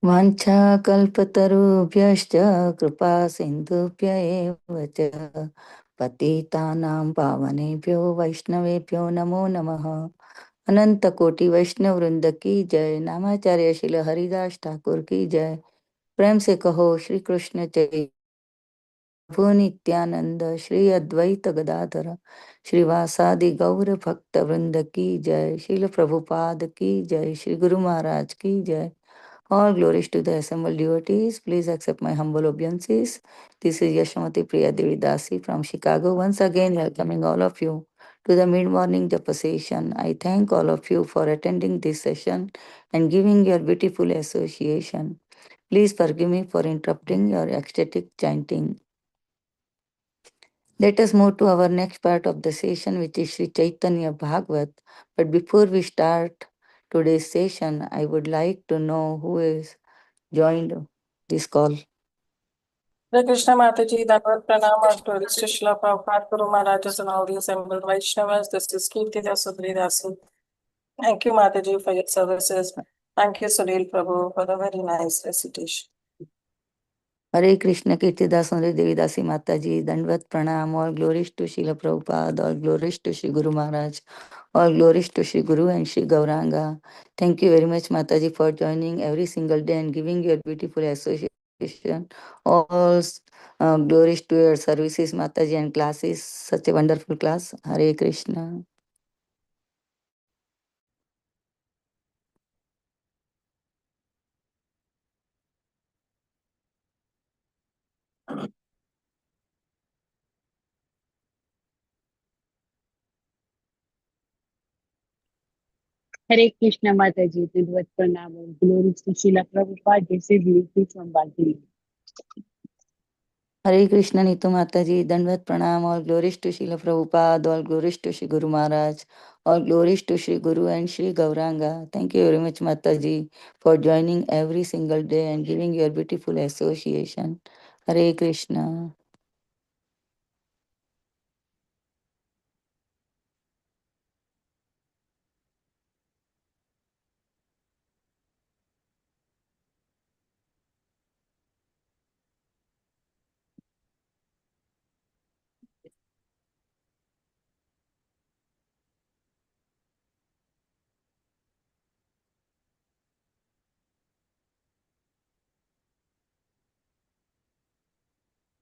वाञ्छाकल्पतरुभ्यश्च कृपा सिन्धुभ्य एव च पतितानां पावनेभ्यो वैष्णवेभ्यो नमो नमः। अनंत कोटि वैष्णव वृंद की जय। नामाचार्य शिल हरिदास ठाकुर की जय। प्रेम से कहो श्री कृष्ण चैतन्य प्रभु नित्यानंद श्री अद्वैत गदाधर श्रीवासादि गौर भक्त वृंद की जय। श्रील प्रभुपाद की जय। श्री गुरु महाराज की जय। All glories to the assembled devotees. Please accept my humble obeisances. This is Yashamati Priya Devi Dasi from Chicago. Once again, welcoming all of you to the mid-morning japa session. I thank all of you for attending this session and giving your beautiful association. Please forgive me for interrupting your ecstatic chanting. Let us move to our next part of the session, which is Sri Chaitanya Bhagavat. But before we start today's session, I would like to know who is joined this call. Hare Krishna Mataji, Dhanvat Pranam and Glorious to Srila Prabhupada, Guru Maharajas and all the assembled Vaishnavas. This is Kirti Dasudri Dasu. Thank you Mataji for your services. Thank you Sunil Prabhu for the very nice recitation. Hare Krishna Kirtidas Sundari Devidasi Mataji, Dandvat Pranam, all glories to Srila Prabhupada, all glories to Sri Guru Maharaj, all glories to Sri Guru and Sri Gauranga. Thank you very much Mataji for joining every single day and giving your beautiful association. All glories to your services Mataji and classes, such a wonderful class. Hare Krishna. Hare Krishna Mataji, Dhanvat Pranam and glories to Srila Prabhupada. This is Lucy from Bali. Hare Krishna Nitu Mataji, Dandvat Pranam, all glories to Srila Prabhupada, all glories to Sri Guru Maharaj, all glories to Sri Guru and Sri Gauranga. Thank you very much Mataji for joining every single day and giving your beautiful association. Hare Krishna.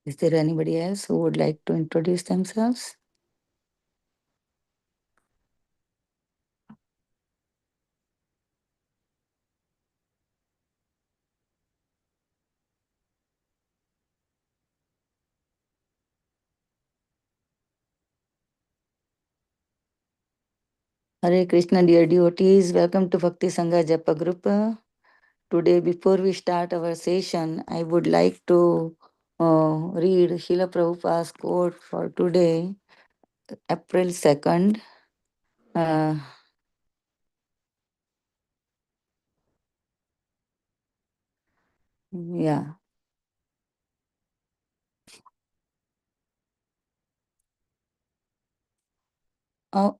Is there anybody else who would like to introduce themselves? Hare Krishna, dear devotees, welcome to Bhakti Sangha Japa Group. Today, before we start our session, I would like to read Srila Prabhupada's quote for today, April 2nd. Yeah. Uh,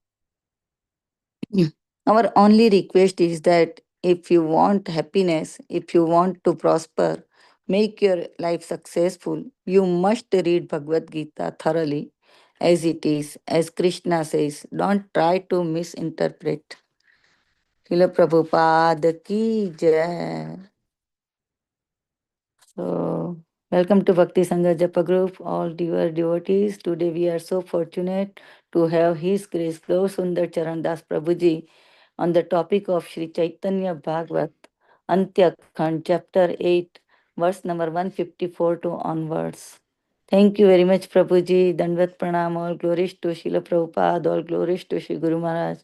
our only request is that if you want happiness, if you want to prosper, make your life successful, you must read Bhagavad Gita thoroughly as it is, as Krishna says. Don't try to misinterpret. Srila Prabhupada ki jai. So, welcome to Bhakti Sangha Japa Group, all dear devotees. Today we are so fortunate to have His Grace Gaurasundar Charan Das Prabhuji on the topic of Sri Chaitanya Bhagavata-Antya Khanda, chapter 8, verse number 154 to onwards. Thank you very much, Prabhuji. Dandvat Pranam, all glories to Srila Prabhupada, all glories to Sri Guru Maharaj.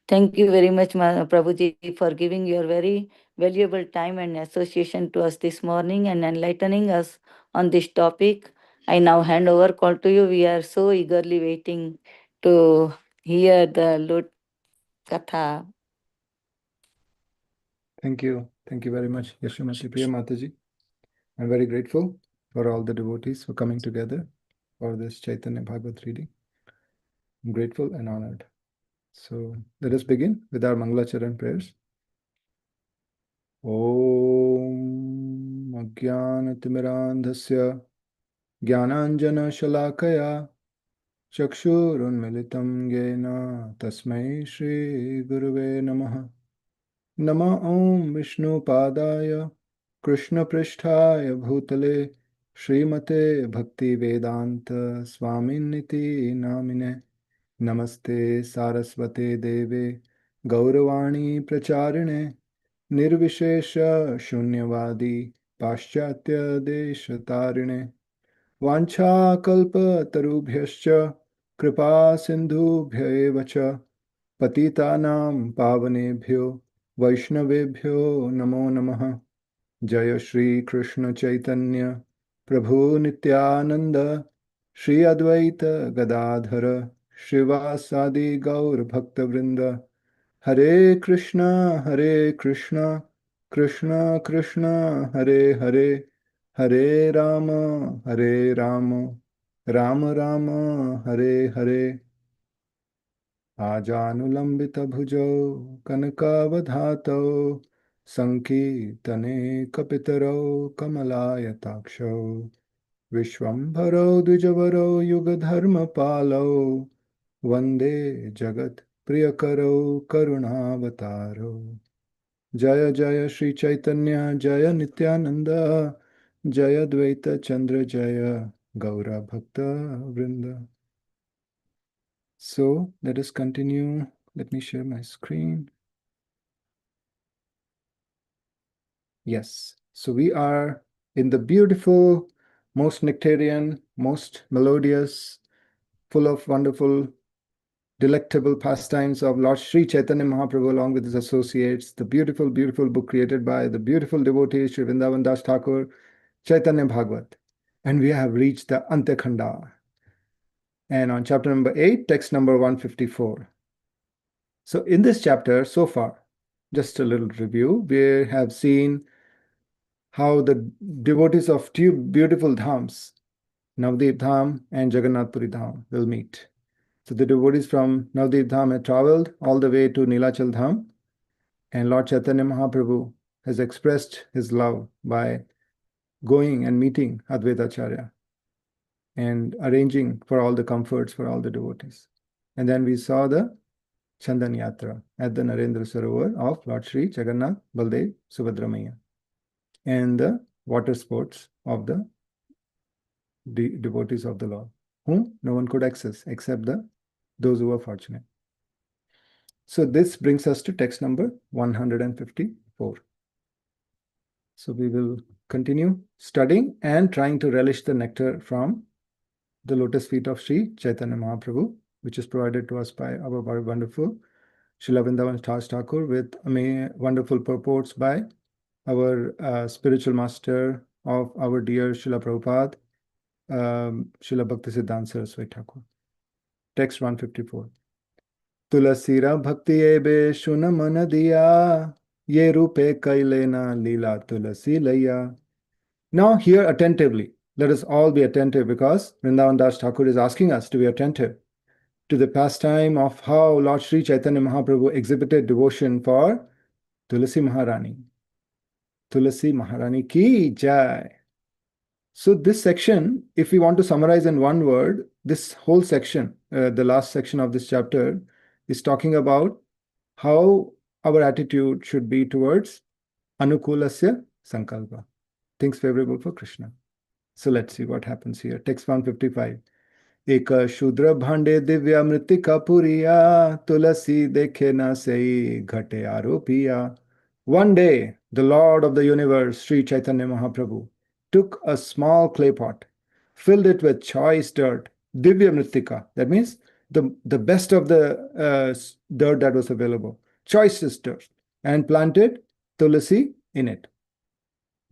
Thank you very much, Prabhuji, for giving your very valuable time and association to us this morning and enlightening us on this topic. I now hand over call to you. We are so eagerly waiting to hear the Lord Katha. Thank you. Thank you very much, Yashimati Priya Mataji. I'm very grateful for all the devotees for coming together for this Chaitanya Bhagavat reading. I'm grateful and honored. So let us begin with our Mangala Charan prayers. Om अज्ञानतिमिरान्धस्य ज्ञानाञ्जनशलाकया चक्षुरुन्मिलितं येन तस्मै श्रीगुरुवे नमः। नमः ॐ विष्णुपादाय कृष्णपृष्ठाय भूतले श्रीमते भक्तिवेदान्त स्वामिनिति नामिने। नमस्ते सारस्वते देवे गौरवाणी प्रचारिणे निर्विशेष शून्यवादी पाश्चात्य देशतारिणे वाञ्छाकल्पतरुभ्यश्च कृपा सिन्धुभ्य एव च पतितानां पावनेभ्यो वैष्णवेभ्यो नमो नमः। जय श्री कृष्ण चैतन्य प्रभु नित्यानंद श्री अद्वैत गदाधर श्रीवासादि गौर भक्तवृंद। हरे कृष्णा कृष्ण कृष्ण हरे हरे, हरे राम राम राम हरे हरे। आजानुलम्बितभुजौ कनकावधातौ सङ्कीर्तने कपितरौ कमलायताक्षौ विश्वम्भरौ द्विजवरौ युगधर्मपालौ वन्दे जगत्प्रियकरौ करुणावतारौ। जय जय श्री चैतन्य जय नित्यानंद जय द्वैत चंद्र जय गौर भक्त वृंद। So let us continue. Let me share my screen. Yes. So we are in the beautiful, most nectarian, most melodious, full of wonderful, delectable pastimes of Lord Sri Chaitanya Mahaprabhu along with his associates, the beautiful, beautiful book created by the beautiful devotee Sri Vrindavan Das Thakur, Chaitanya Bhagavat. And we have reached the Antya Khanda. And on chapter number 8, text number 154. So in this chapter, so far, just a little review, we have seen how the devotees of two beautiful dhams, Navdeep Dham and Jagannath Puri Dham, will meet. So the devotees from Navdeep Dham have traveled all the way to Nilachal Dham, and Lord Chaitanya Mahaprabhu has expressed his love by going and meeting Advaita Acharya and arranging for all the comforts for all the devotees. And then we saw the Chandan Yatra at the Narendra Sarovar of Lord Sri Jagannath, Baldev, Subhadramaya, and the water sports of the devotees of the Lord, whom no one could access except those who were fortunate. So this brings us to text number 154. So we will continue studying and trying to relish the nectar from the lotus feet of Sri Chaitanya Mahaprabhu, which is provided to us by our very wonderful Srila Vrindavan Das Thakur, with wonderful purports by our spiritual master of our dear Srila Prabhupada, Srila Bhaktisiddhanta Saraswati Thakur. Text 154. Tulasira bhakti ebe shuna mana diya, ye rupe kailena lila tulasi laya. Now hear attentively. Let us all be attentive, because Vrindavan Das Thakur is asking us to be attentive to the pastime of how Lord Sri Chaitanya Mahaprabhu exhibited devotion for Tulasi Maharani. Tulasi Maharani ki jai. So this section, if we want to summarize in one word, this whole section, the last section of this chapter, is talking about how our attitude should be towards Anukulasya Sankalpa, things favorable for Krishna. So let's see what happens here. Text 155. Eka Shudra Bhande Divya Mritika Puriya Tulasi Dekhe na sei Ghate Aropiya. One day, the Lord of the universe, Sri Chaitanya Mahaprabhu, took a small clay pot, filled it with choice dirt, Divya Mritika, that means the best of the dirt that was available, choicest dirt, and planted Tulasi in it.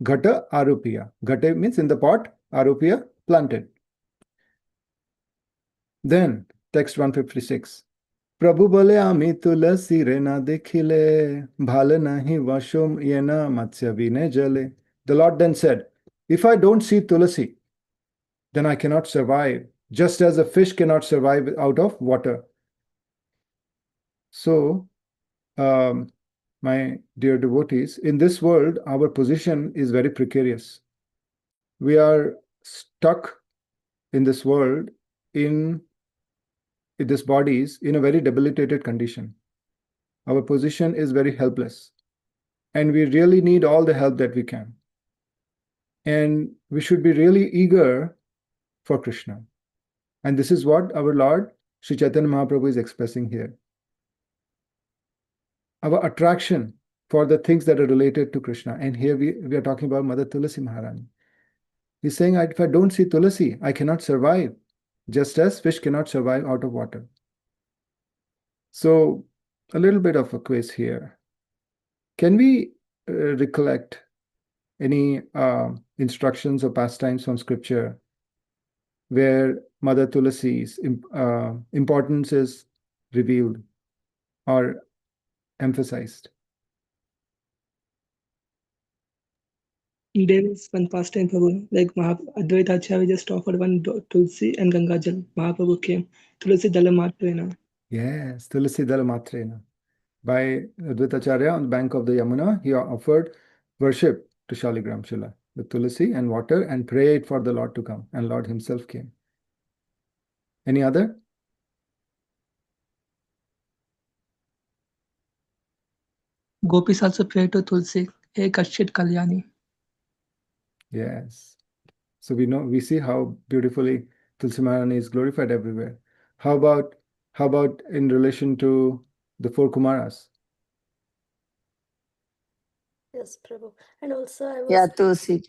Ghata Arupiya. Ghate means in the pot, Arupiya, planted. Then, text 156. Prabhu bole ami tulasi rena dekhile, bhale nahi vashom yena matsya vine jale. The Lord then said, if I don't see tulasi, then I cannot survive, just as a fish cannot survive out of water. So, my dear devotees, in this world, our position is very precarious. We are stuck in this world, in this bodies, in a very debilitated condition. Our position is very helpless, and we really need all the help that we can. And we should be really eager for Krishna. And this is what our Lord Sri Chaitanya Mahaprabhu is expressing here. Our attraction for the things that are related to Krishna. And here we are talking about Mother Tulasi Maharani. He's saying, if I don't see Tulasi, I cannot survive, just as fish cannot survive out of water. So, a little bit of a quiz here. Can we recollect any instructions or pastimes from scripture where Mother Tulasi's importance is revealed or emphasized? There is one pastime, Prabhu, like Advaita-Acharya just offered one Tulsi and Gangajal. Mahaprabhu came. Tulsi Dalamatrena. Yes, Tulasi Dala Matrena. By Advaita-Acharya on the bank of the Yamuna, he offered worship to Shaligram Shila with Tulasi and water and prayed for the Lord to come. And Lord himself came. Any other? Gopis also prayed to Tulsi, Hey Kashit Kalyani. Yes. So we see how beautifully Tulsi Maharani is glorified everywhere. How about in relation to the four Kumaras? Yes, Prabhu. And also I was Yeah, Tulsi,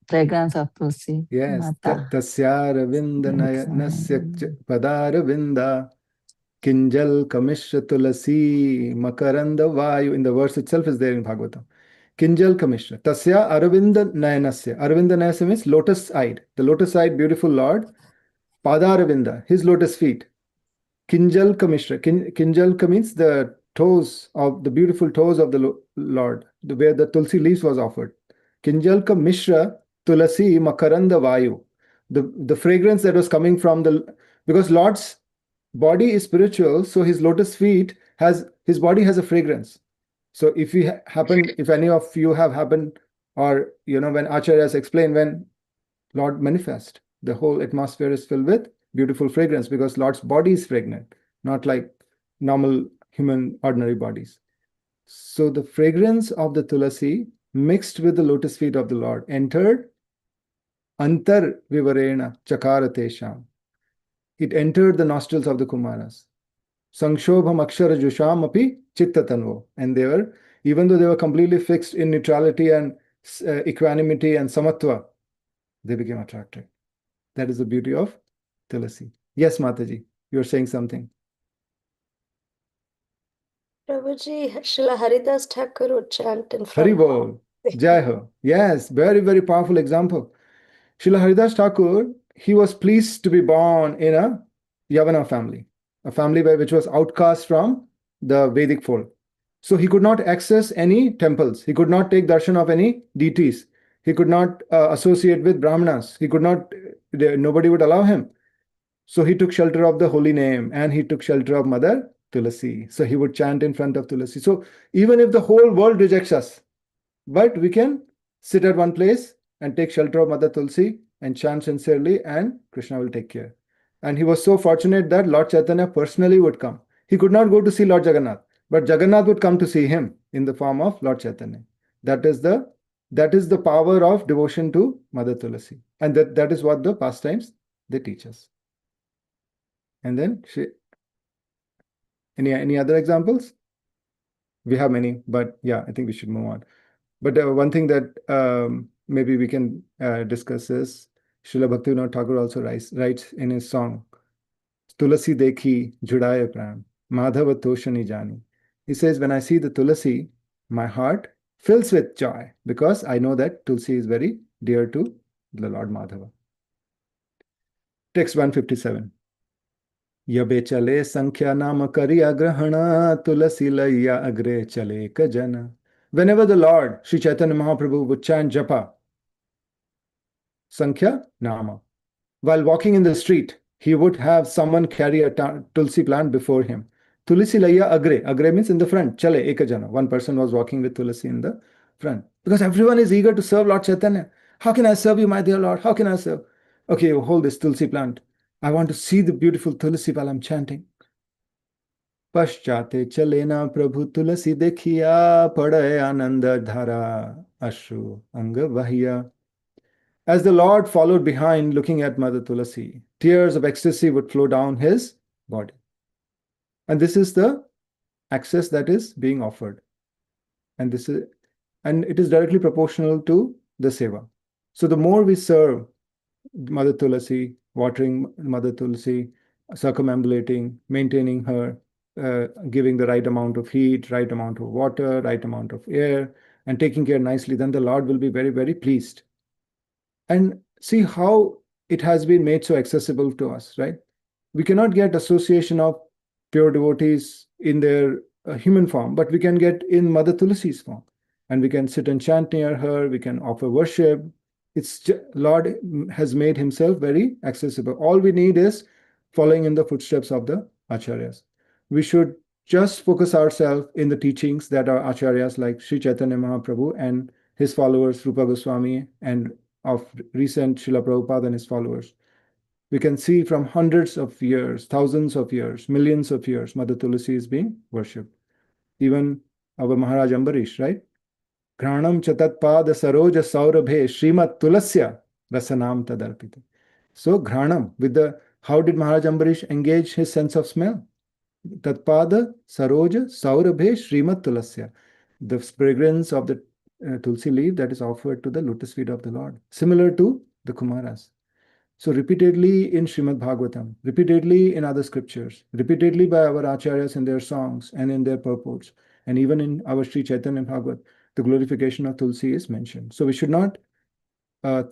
fragrance of Tulsi. Yes. Mata. Tasyara vinda nasya padara vinda kinjal kamishra tulasi makaranda vayu. In the verse itself is there in Bhagavatam. Kinjal kamishra. Tasya aravinda nayanasya. Aravinda nayanasya means lotus-eyed. The lotus-eyed beautiful Lord. Padaravinda, his lotus feet. Kinjal kamishra. Kinjalka means the toes of the beautiful toes of the Lord, where the tulsi leaves was offered. Kinjalka mishra tulasi makaranda vayu. The fragrance that was coming from because Lord's body is spiritual, so his lotus feet his body has a fragrance. So if any of you have happened, or when acharyas explain, when Lord manifest, the whole atmosphere is filled with beautiful fragrance because Lord's body is fragrant, not like normal human ordinary bodies. So the fragrance of the tulasi mixed with the lotus feet of the Lord entered antar vivarena chakaratesham. It entered the nostrils of the Kumaras. Sangshobham akshara jusham api chittatanvo. And even though they were completely fixed in neutrality and equanimity and samatva, they became attracted. That is the beauty of Tulasi. Yes, Mataji, you are saying something. Prabhuji, Srila Haridas Thakur would chant in front. Haribol, Jai Ho. Yes, very, very powerful example. Srila Haridas Thakur, he was pleased to be born in a Yavana family, a family which was outcast from the Vedic fold. So he could not access any temples. He could not take darshan of any deities. He could not associate with Brahmanas. Nobody would allow him. So he took shelter of the holy name and he took shelter of Mother Tulasi. So he would chant in front of Tulasi. So even if the whole world rejects us, but we can sit at one place and take shelter of Mother Tulsi and chant sincerely, and Krishna will take care. And he was so fortunate that Lord Chaitanya personally would come. He could not go to see Lord Jagannath, but Jagannath would come to see him in the form of Lord Chaitanya. That is the power of devotion to Mother Tulasi. And that is what the pastimes they teach us. And then any other examples? We have many, but yeah, I think we should move on. But one thing that maybe we can discuss is Srila Bhaktivinoda Thakur also writes in his song, Tulasi dekhi judaya pran, Madhava toshani jani. He says, when I see the Tulasi, my heart fills with joy because I know that Tulsi is very dear to the Lord Madhava. Text 157. Yabe chale sankhya nama kariya grahana tulasi laya agre chale kajana. Whenever the Lord, Sri Chaitanya Mahaprabhu, would chant japa, sankhya nama, while walking in the street, he would have someone carry a tulsi plant before him. Tulsi laya agre. Agre means in the front. Chale ekajana. One person was walking with Tulsi in the front. Because everyone is eager to serve Lord Chaitanya. How can I serve you, my dear Lord? How can I serve? Okay, you hold this Tulsi plant. I want to see the beautiful Tulsi while I'm chanting. पश्चाते चलेना प्रभु तुलसी देखिया पड़े आनंद धारा अश्रु अंग वहिया. As the Lord followed behind, looking at Mother Tulasi, tears of ecstasy would flow down his body. And this is the access that is being offered. And it is directly proportional to the seva. So the more we serve Mother Tulasi, watering Mother Tulasi, circumambulating, maintaining her, giving the right amount of heat, right amount of water, right amount of air, and taking care nicely, then the Lord will be very, very pleased. And see how it has been made so accessible to us, right? We cannot get association of pure devotees in their human form, but we can get in Mother Tulasi's form. And we can sit and chant near her, we can offer worship. Lord has made himself very accessible. All we need is following in the footsteps of the acharyas. We should just focus ourselves in the teachings that our acharyas like Sri Chaitanya Mahaprabhu and his followers, Rupa Goswami, and of recent Srila Prabhupada and his followers. We can see from hundreds of years, thousands of years, millions of years, Mother Tulasi is being worshipped. Even our Maharaj Ambarish, right? Granam chatat pada saroja saurabhe Srimat Tulasya rasanam tadarpita. So Granam, how did Maharaj Ambarish engage his sense of smell? Tatpada saroja saurabhe Srimat Tulasya. The fragrance of the tulsi leaf that is offered to the lotus feet of the Lord, similar to the Kumaras. So repeatedly in Srimad Bhagavatam, repeatedly in other scriptures, repeatedly by our acharyas in their songs and in their purports, and even in our Sri Chaitanya Bhagavat, the glorification of Tulsi is mentioned. So we should not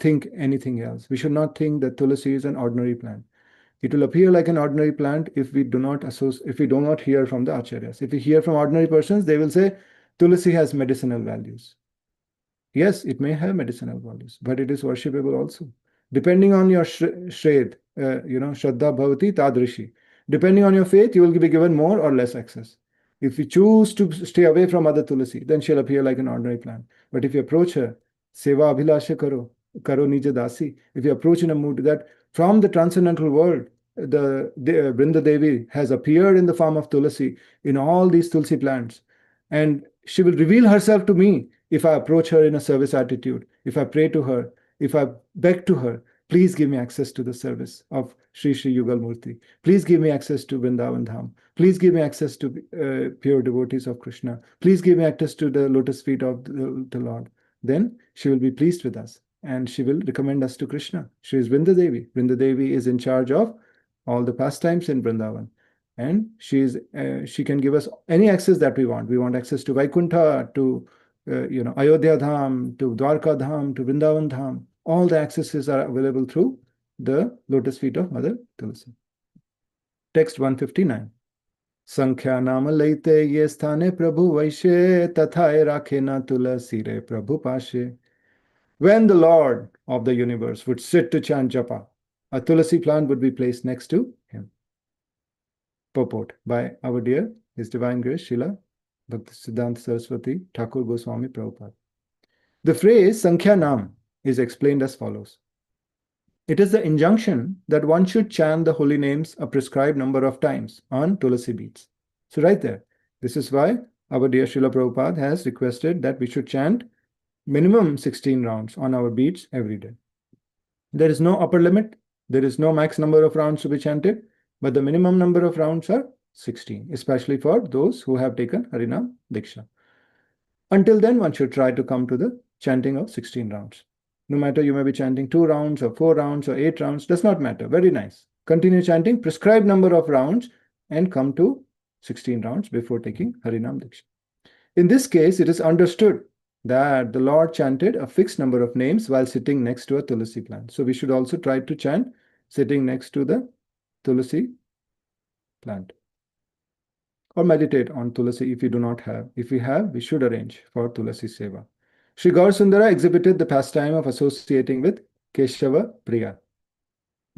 think anything else. We should not think that Tulsi is an ordinary plant. It will appear like an ordinary plant if we do not hear from the acharyas. If we hear from ordinary persons, they will say Tulsi has medicinal values. Yes, it may have medicinal values, but it is worshipable also. Depending on your shred, Shraddha Bhavati Tadrishi. Depending on your faith, you will be given more or less access. If you choose to stay away from Mother Tulasi, then she'll appear like an ordinary plant. But if you approach her, Seva Abhilasha Karo Nija Dasi, if you approach in a mood that from the transcendental world, the Vrinda Devi has appeared in the form of Tulasi in all these Tulsi plants, and she will reveal herself to me if I approach her in a service attitude, if I pray to her, if I beg to her, please give me access to the service of Sri Sri Yugal Murti. Please give me access to Vrindavan Dham. Please give me access to pure devotees of Krishna. Please give me access to the lotus feet of the Lord. Then she will be pleased with us and she will recommend us to Krishna. She is Vrinda Devi. Vrinda Devi is in charge of all the pastimes in Vrindavan. And she can give us any access that we want. We want access to Vaikuntha, to Ayodhya Dham, to Dwarka Dham, to Vrindavan Dham. All the accesses are available through the lotus feet of Mother Tulasi. Text 159. Sankhya nama laite ye sthane prabhu vaishe tathae rakhe na tulasi re prabhu pashe. When the Lord of the universe would sit to chant japa, a tulasi plant would be placed next to him. Purport by our dear His Divine Grace Srila Bhaktisiddhanta Saraswati Thakur Goswami Prabhupada. The phrase Sankhya Nam is explained as follows. It is the injunction that one should chant the holy names a prescribed number of times on Tulasi beads. So right there, this is why our dear Srila Prabhupada has requested that we should chant minimum 16 rounds on our beads every day. There is no upper limit. There is no max number of rounds to be chanted, but the minimum number of rounds are 16, especially for those who have taken Harinam Diksha. Until then, one should try to come to the chanting of 16 rounds. No matter you may be chanting 2 rounds or 4 rounds or 8 rounds, does not matter. Very nice. Continue chanting prescribed number of rounds and come to 16 rounds before taking Harinam Diksha. In this case, it is understood that the Lord chanted a fixed number of names while sitting next to a Tulasi plant. So we should also try to chant sitting next to the Tulasi plant. Or meditate on Tulasi if you do not have. If we have, we should arrange for Tulasi Seva. Sri Gaurasundara exhibited the pastime of associating with Keshava Priya,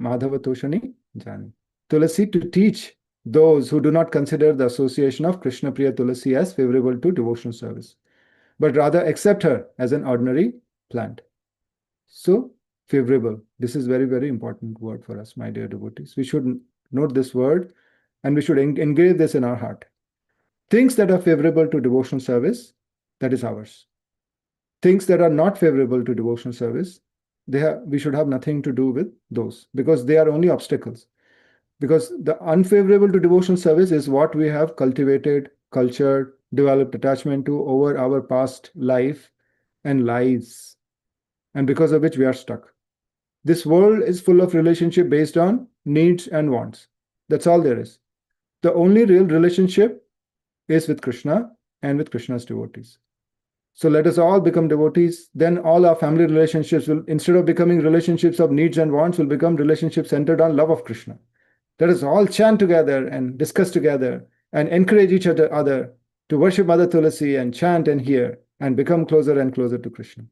Madhava Toshani Jani. Tulasi to teach those who do not consider the association of Krishna Priya Tulasi as favorable to devotional service, but rather accept her as an ordinary plant. So, favorable. This is very, very important word for us, my dear devotees. We should note this word and we should engrave this in our heart. Things that are favorable to devotional service, that is ours. Things that are not favorable to devotional service, we should have nothing to do with those, because they are only obstacles. Because the unfavorable to devotional service is what we have cultivated, cultured, developed attachment to over our past life and lives, and because of which we are stuck. This world is full of relationship based on needs and wants. That's all there is. The only real relationship is with Krishna and with Krishna's devotees. So let us all become devotees. Then all our family relationships will, instead of becoming relationships of needs and wants, will become relationships centered on love of Krishna. Let us all chant together and discuss together and encourage each other to worship Mother Tulasi and chant and hear and become closer and closer to Krishna.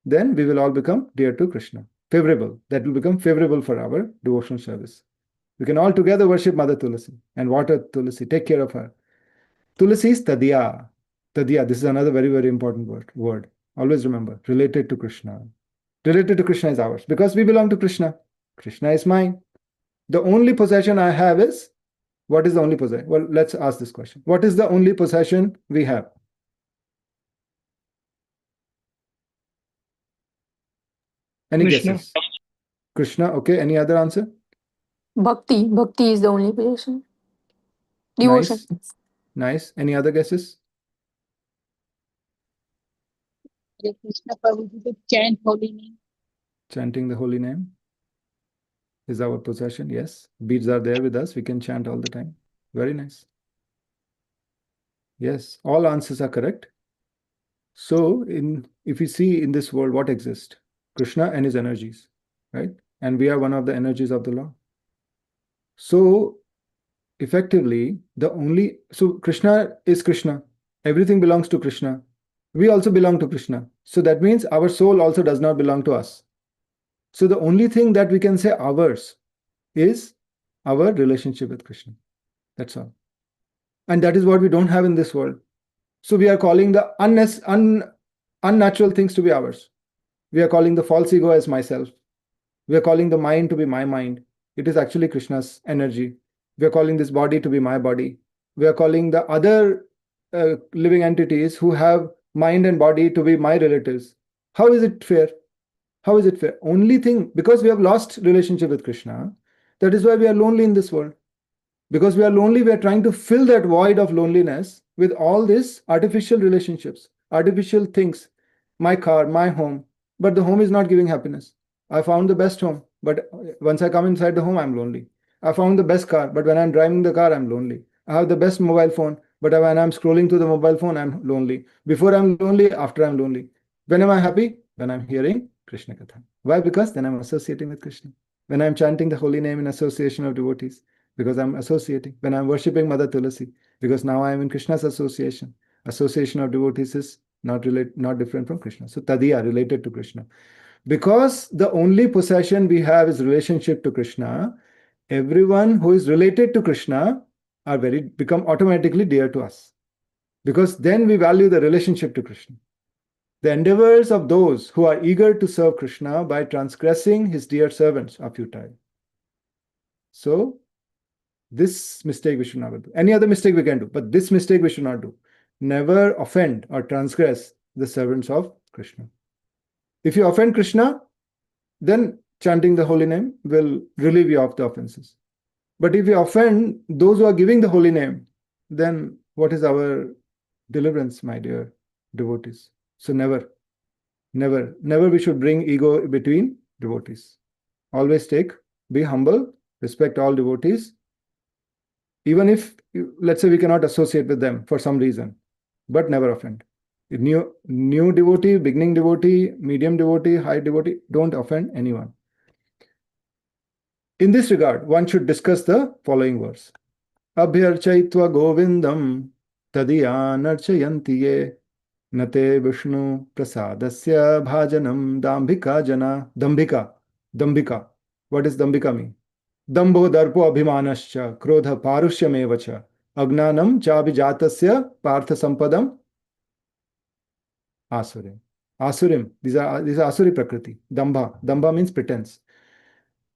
Then we will all become dear to Krishna. Favorable. That will become favorable for our devotional service. We can all together worship Mother Tulasi and water Tulasi, take care of her. Tulasi is Tadiya. Tadiya, this is another very, very important word. Always remember, related to Krishna. Related to Krishna is ours because we belong to Krishna. Krishna is mine. The only possession I have is, what is the only possession? Well, let's ask this question. What is the only possession we have? Any Krishna. guesses? Krishna, okay. Any other answer? Bhakti. Bhakti is the only possession. Devotion. Nice. Nice. Any other guesses? Hare Krishna Prabhuji, to chant holy name. Chanting the holy name is our possession. Yes. Beads are there with us. We can chant all the time. Very nice. Yes. All answers are correct. So, if we see in this world what exists, Krishna and his energies, right? And we are one of the energies of the Lord. So, effectively, so Krishna is Krishna. Everything belongs to Krishna. We also belong to Krishna. So that means our soul also does not belong to us. So the only thing that we can say ours is our relationship with Krishna. That's all. And that is what we don't have in this world. So we are calling the unnatural things to be ours. We are calling the false ego as myself. We are calling the mind to be my mind. It is actually Krishna's energy. We are calling this body to be my body. We are calling the other living entities who have mind and body to be my relatives. How is it fair? How is it fair? Only thing, because we have lost relationship with Krishna, that is why we are lonely in this world. Because we are lonely, we are trying to fill that void of loneliness with all these artificial relationships, artificial things, my car, my home. But the home is not giving happiness. I found the best home, but once I come inside the home, I'm lonely. I found the best car, but when I'm driving the car, I'm lonely. I have the best mobile phone, but when I'm scrolling through the mobile phone, I'm lonely. Before I'm lonely, after I'm lonely. When am I happy? When I'm hearing Krishna Katha. Why? Because then I'm associating with Krishna. When I'm chanting the holy name in association of devotees, because I'm associating. When I'm worshipping Mother Tulasi, because now I am in Krishna's association. Association of devotees is not different from Krishna. So Tadiya, related to Krishna. Because the only possession we have is relationship to Krishna, everyone who is related to Krishna become automatically dear to us. Because then we value the relationship to Krishna. The endeavors of those who are eager to serve Krishna by transgressing his dear servants are futile. So, this mistake we should not do. Any other mistake we can do, but this mistake we should not do. Never offend or transgress the servants of Krishna. If you offend Krishna, then chanting the holy name will relieve you of the offenses. But if you offend those who are giving the holy name, then what is our deliverance, my dear devotees? So never we should bring ego between devotees. Always be humble, respect all devotees, even if, let's say, we cannot associate with them for some reason, but never offend. New devotee, beginning devotee, medium devotee, high devotee, don't offend anyone. In this regard, one should discuss the following verse. Abhyarchaitva govindam tadiyanarchayanti ye nate vishnu prasadasya bhajanam dambhika jana. Dambhika. What does dambhika mean? Dambho darpo abhimanascha, krodha parushyameva cha, agnanam chabhijatasya partha sampadam asurim. Asurim, these are asuri prakriti. Dambha means pretense.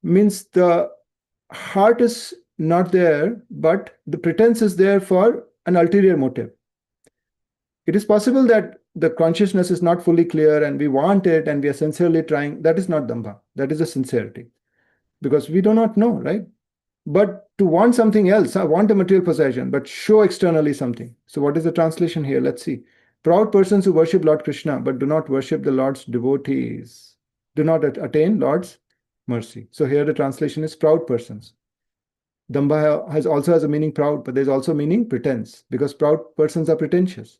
Means the heart is not there, but the pretense is there for an ulterior motive. It is possible that the consciousness is not fully clear and we want it and we are sincerely trying. That is not dambha. That is a sincerity. Because we do not know, right? But to want something else, I want a material possession, but show externally something. So what is the translation here? Let's see. Proud persons who worship Lord Krishna but do not worship the Lord's devotees do not attain Lord's mercy. So here the translation is proud persons. Dambha has a meaning proud, but there's also meaning pretense, because proud persons are pretentious.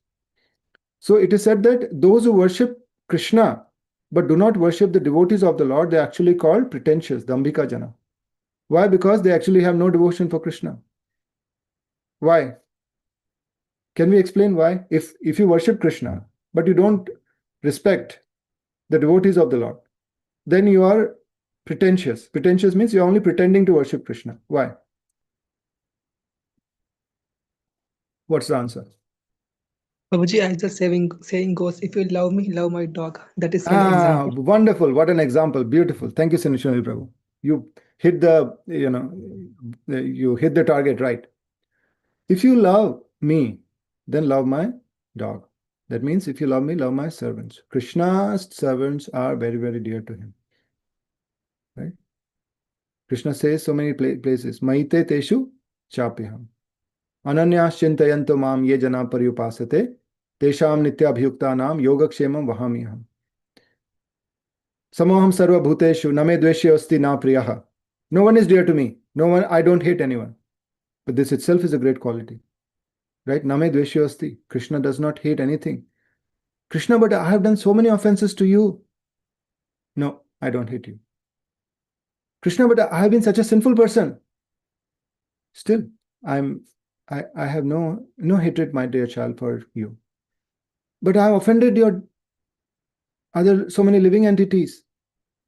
So it is said that those who worship Krishna but do not worship the devotees of the Lord, they are actually called pretentious, dambhika jana. Why? Because they actually have no devotion for Krishna. Why? Can we explain why? If you worship Krishna but you don't respect the devotees of the Lord, then you are pretentious. Pretentious means you're only pretending to worship Krishna. Why? What's the answer? Babaji, as the saying goes, if you love me, love my dog. That is an example. Wonderful. What an example. Beautiful. Thank you, Sinishwari Prabhu. You hit you hit the target right. If you love me, then love my dog. That means if you love me, love my servants. Krishna's servants are very, very dear to him. Right? Krishna says so many places, Maite teshu chapiham. Ananyas chintayanto mam ye jana paryupasate tesham nityabhyuktanam yogakshemam vahamiham. Samoham sarva bhuteshu name dveshyosti na priyaha. No one is dear to me. No one, I don't hate anyone. But this itself is a great quality. Right? Name dveshyosti. Krishna does not hate anything. Krishna, but I have done so many offenses to you. No, I don't hate you. Krishna, but I have been such a sinful person. Still, I have no hatred, my dear child, for you. But I have offended your so many living entities.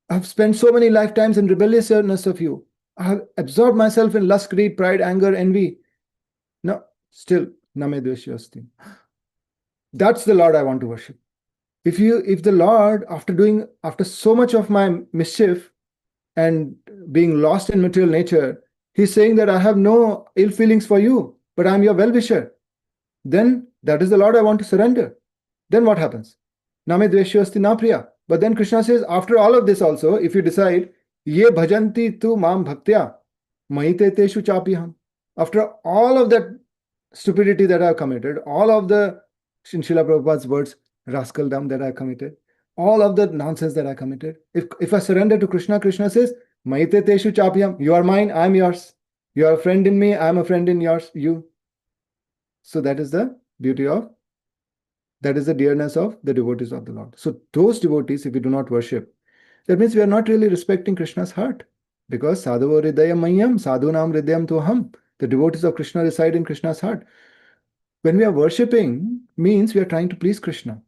I have spent so many lifetimes in rebelliousness of you. I have absorbed myself in lust, greed, pride, anger, envy. No, still, name dveshyasti. That's the Lord I want to worship. If the Lord, after so much of my mischief and being lost in material nature, he's saying that I have no ill feelings for you, but I'm your well-wisher, then that is the Lord I want to surrender. Then what happens? Name dveshyasti na priya. But then Krishna says, after all of this also, if you decide, ye bhajanti tu mam bhaktya, mahite teshu chapiham. After all of that stupidity that I have committed, all of the, in Srila Prabhupada's words, rascaldom that I committed, all of the nonsense that I committed, if I surrender to Krishna, Krishna says, mahite teshu chapiham, you are mine, I am yours. You are a friend in me, I am a friend in you. So that is the beauty of, that is the dearness of the devotees of the Lord. So those devotees, if we do not worship, that means we are not really respecting Krishna's heart. Because sadhavo hridayam mayam, sadhunam hridayam toham. The devotees of Krishna reside in Krishna's heart. When we are worshipping, means we are trying to please Krishna.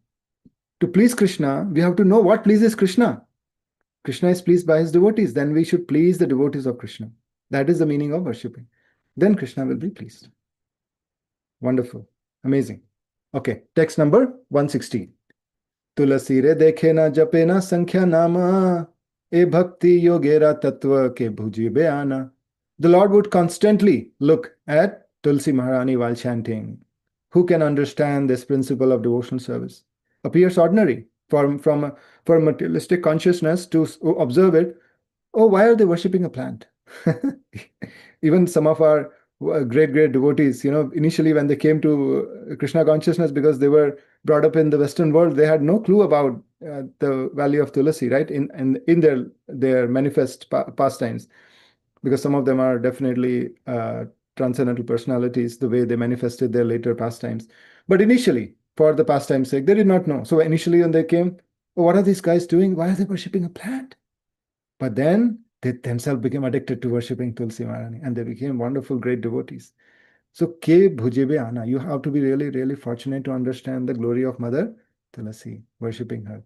To please Krishna, we have to know what pleases Krishna. Krishna is pleased by his devotees. Then we should please the devotees of Krishna. That is the meaning of worshipping. Then Krishna will be pleased. Wonderful. Amazing. Okay, text number 160. Tulasi re dekhe na jape na sankhya nama e bhakti yogera tattva ke bhuji beana. The Lord would constantly look at Tulsi Maharani while chanting. Who can understand this principle of devotional service? Appears ordinary for materialistic consciousness to observe it. Oh, why are they worshipping a plant? Even some of our great devotees, initially when they came to Krishna consciousness, because they were brought up in the Western world, they had no clue about the value of Tulasi, right? In their manifest pastimes, because some of them are definitely transcendental personalities, the way they manifested their later pastimes. But initially, for the pastime's sake, they did not know. So initially when they came, oh, what are these guys doing? Why are they worshipping a plant? But then they themselves became addicted to worshipping Tulsi Maharani, and they became wonderful, great devotees. So, ke bhujebe ana, you have to be really, really fortunate to understand the glory of Mother Tulasi, worshipping her.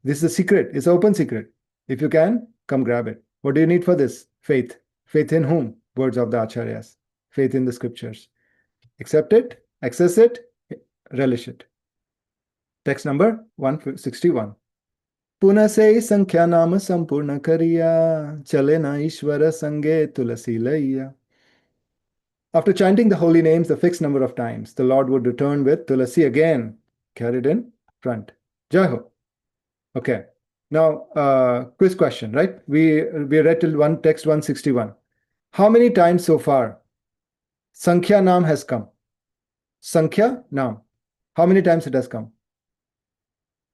This is a secret. It's an open secret. If you can, come grab it. What do you need for this? Faith. Faith in whom? Words of the Acharyas. Faith in the scriptures. Accept it, access it, relish it. Text number 161. पुनः से संख्या नाम संपूर्ण करिया चले न ईश्वर संगे तुलसी लैया. After chanting the holy names the fixed number of times, the Lord would return with Tulasi again, carried in front. Jai Ho. Okay. Now, quiz question, right? We read till text 161. How many times so far Sankhya Naam has come? Sankhya Naam. How many times it has come?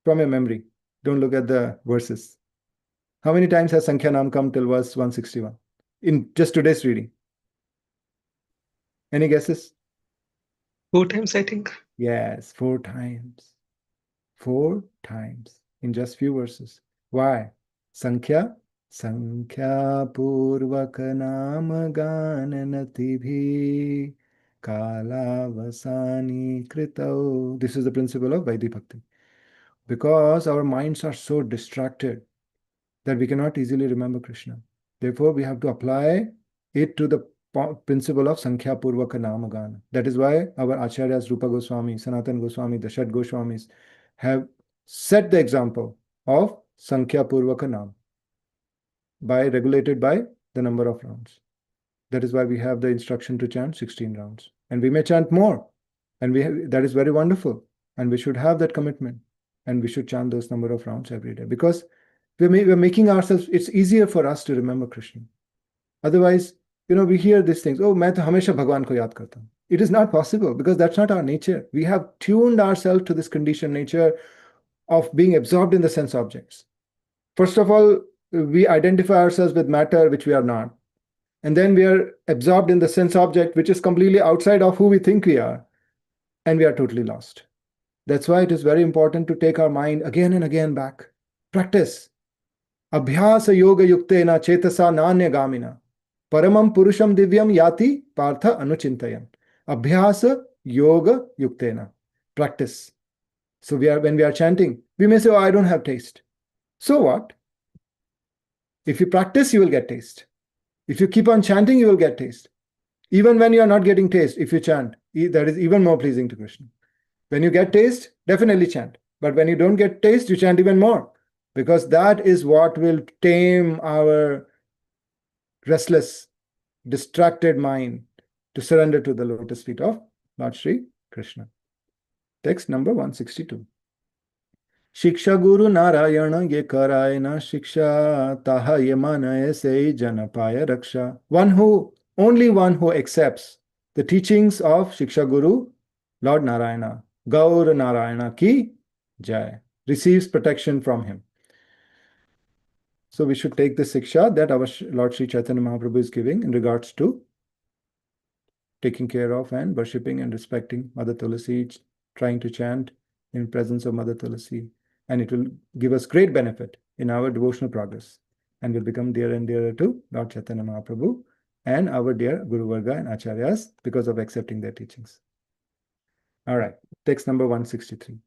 From your memory. Don't look at the verses. How many times has Sankhya Naam come till verse 161? In just today's reading. Any guesses? 4 times, I think. Yes, 4 times. 4 times in just few verses. Why? Sankhya Purvak Naam Gananati Bhi Kalavasani Kritau. This is the principle of Vaidhi Bhakti. Because our minds are so distracted that we cannot easily remember Krishna. Therefore, we have to apply it to the principle of Sankhya Purvaka Namagana. That is why our Acharyas Rupa Goswami, Sanatan Goswami, the Shat Goswamis have set the example of Sankhya Purvaka Nam regulated by the number of rounds. That is why we have the instruction to chant 16 rounds. And we may chant more. And that is very wonderful. And we should have that commitment. And we should chant those number of rounds every day. Because we're making ourselves, it's easier for us to remember Krishna. Otherwise, we hear these things, oh, main to hamesha Bhagwan ko yaad karta hu. It is not possible because that's not our nature. We have tuned ourselves to this conditioned nature of being absorbed in the sense objects. First of all, we identify ourselves with matter, which we are not. And then we are absorbed in the sense object, which is completely outside of who we think we are. And we are totally lost. That's why it is very important to take our mind again and again back. Practice. Abhyasa yoga yuktena chetasa nanya gamina. Paramam purusham divyam yati partha anuchintayan. Abhyasa yoga yuktena. Practice. So when we are chanting, we may say, oh, I don't have taste. So what? If you practice, you will get taste. If you keep on chanting, you will get taste. Even when you are not getting taste, if you chant, that is even more pleasing to Krishna. When you get taste, definitely chant. But when you don't get taste, you chant even more. Because that is what will tame our restless, distracted mind to surrender to the lotus feet of Lord Sri Krishna. Text number 162. Shiksha Guru Narayana ye karayana shiksha taha ye manaye sei janapaya raksha. Only one who accepts the teachings of Shiksha Guru, Lord Narayana, Gaur Narayana ki jai, receives protection from him. So we should take the Siksha that our Lord Sri Chaitanya Mahaprabhu is giving in regards to taking care of and worshipping and respecting Mother Tulasi, trying to chant in presence of Mother Tulasi. And it will give us great benefit in our devotional progress and will become dearer and dearer to Lord Chaitanya Mahaprabhu and our dear Guru Varga and Acharyas because of accepting their teachings. All right, text number 163.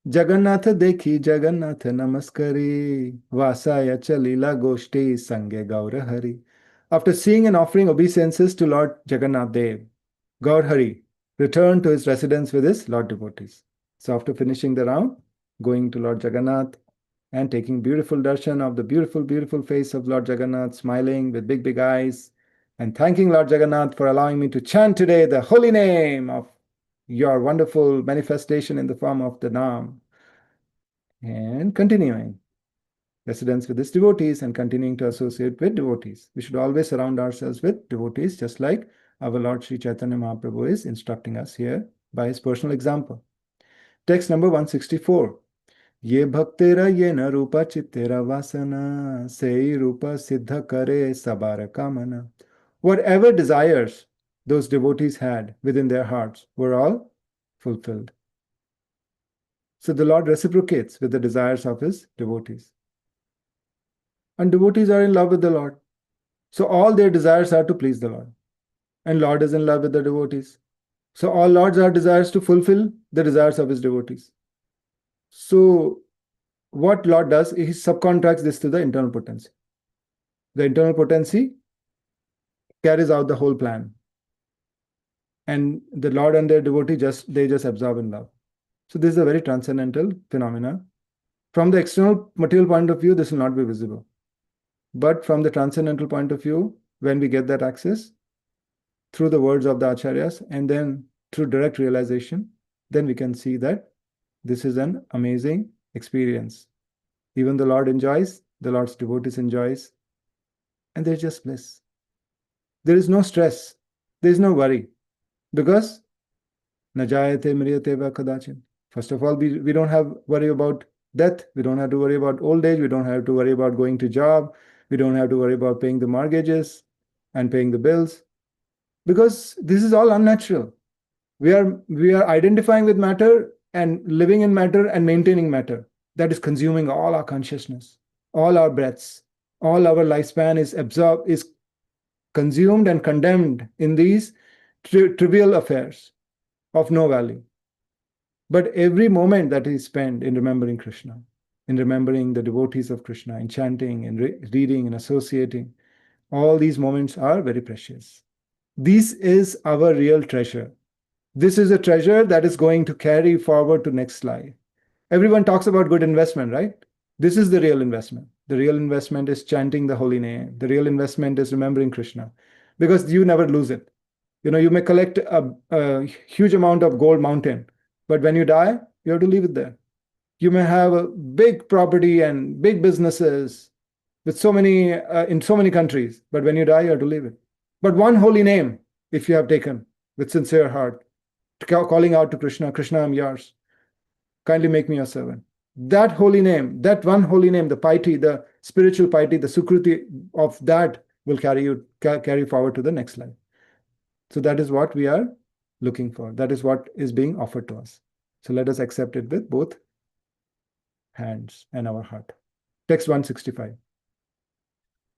Jagannatha dekhi Jagannatha namaskari vasaya chalila goshti sange Gaura Hari. After seeing and offering obeisances to Lord Jagannath Dev, Gaur Hari returned to his residence with his Lord devotees. So after finishing the round, going to Lord Jagannath and taking beautiful darshan of the beautiful, beautiful face of Lord Jagannath, smiling with big, big eyes, and thanking Lord Jagannath for allowing me to chant today the holy name of your wonderful manifestation in the form of the Naam. And continuing residence with his devotees and continuing to associate with devotees. We should always surround ourselves with devotees, just like our Lord Sri Chaitanya Mahaprabhu is instructing us here by his personal example. Text number 164. Ye bhaktera ye na rupa chittera vasana sei rupa siddha kare sabara kamana. Whatever desires those devotees had within their hearts were all fulfilled. So the Lord reciprocates with the desires of his devotees. And devotees are in love with the Lord. So all their desires are to please the Lord. And Lord is in love with the devotees. So all Lord's are desires to fulfill the desires of his devotees. So what Lord does, he subcontracts this to the internal potency. The internal potency carries out the whole plan. And the Lord and their devotee just absorb in love. So this is a very transcendental phenomena. From the external material point of view, this will not be visible. But from the transcendental point of view, when we get that access through the words of the acharyas and then through direct realization, then we can see that this is an amazing experience. Even the Lord enjoys, the Lord's devotees enjoys, and there's just bliss. There is no stress, there is no worry, because na jayate mriyate va kadachin. First of all, we don't have worry about death, we don't have to worry about old age, we don't have to worry about going to job, we don't have to worry about paying the mortgages and paying the bills, because this is all unnatural. We are identifying with matter and living in matter and maintaining matter. That is consuming all our consciousness, all our breaths, all our lifespan is absorbed, is consumed and condemned in these trivial affairs of no value. But every moment that is spent in remembering Krishna, in remembering the devotees of Krishna, in chanting, in reading, in associating, all these moments are very precious. This is our real treasure. This is a treasure that is going to carry forward to next life. Everyone talks about good investment, right? This is the real investment. The real investment is chanting the holy name. The real investment is remembering Krishna, because you never lose it. You may collect a huge amount of gold mountain, but when you die, you have to leave it there. You may have a big property and big businesses with in so many countries, but when you die, you have to leave it. But one holy name, if you have taken with sincere heart, calling out to Krishna, Krishna, I'm yours. Kindly make me your servant. That holy name, that one holy name, the piety, the spiritual piety, the sukruti of that will carry forward to the next life. So that is what we are looking for. That is what is being offered to us. So let us accept it with both hands and our heart. Text 165.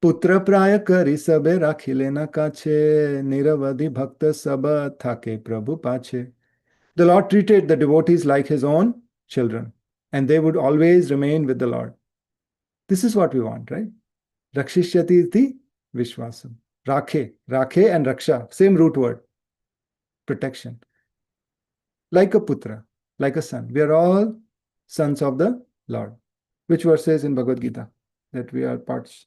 Putra praya kari sabe rakhile na kache, niravadi bhakta saba thake prabhu pache. The Lord treated the devotees like his own children, and they would always remain with the Lord. This is what we want, right? Rakshishyati iti vishwasam. Rakhe and raksha, same root word. Protection. Like a putra, like a son. We are all sons of the Lord. Which verse says in Bhagavad Gita that we are parts?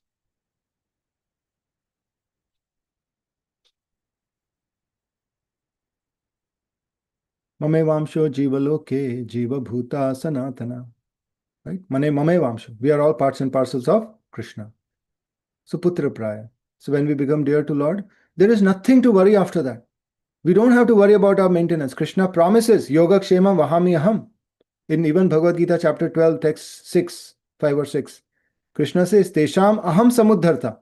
Mamevamsho jivaloke jiva bhuta sanatana. Right? Mamevamsho. We are all parts and parcels of Krishna. So putra praya. So when we become dear to Lord, there is nothing to worry after that. We don't have to worry about our maintenance. Krishna promises, Yoga Kshema Vahami Aham. In even Bhagavad Gita chapter 12, text 6, 5 or 6, Krishna says, Tesham Aham Samudharta.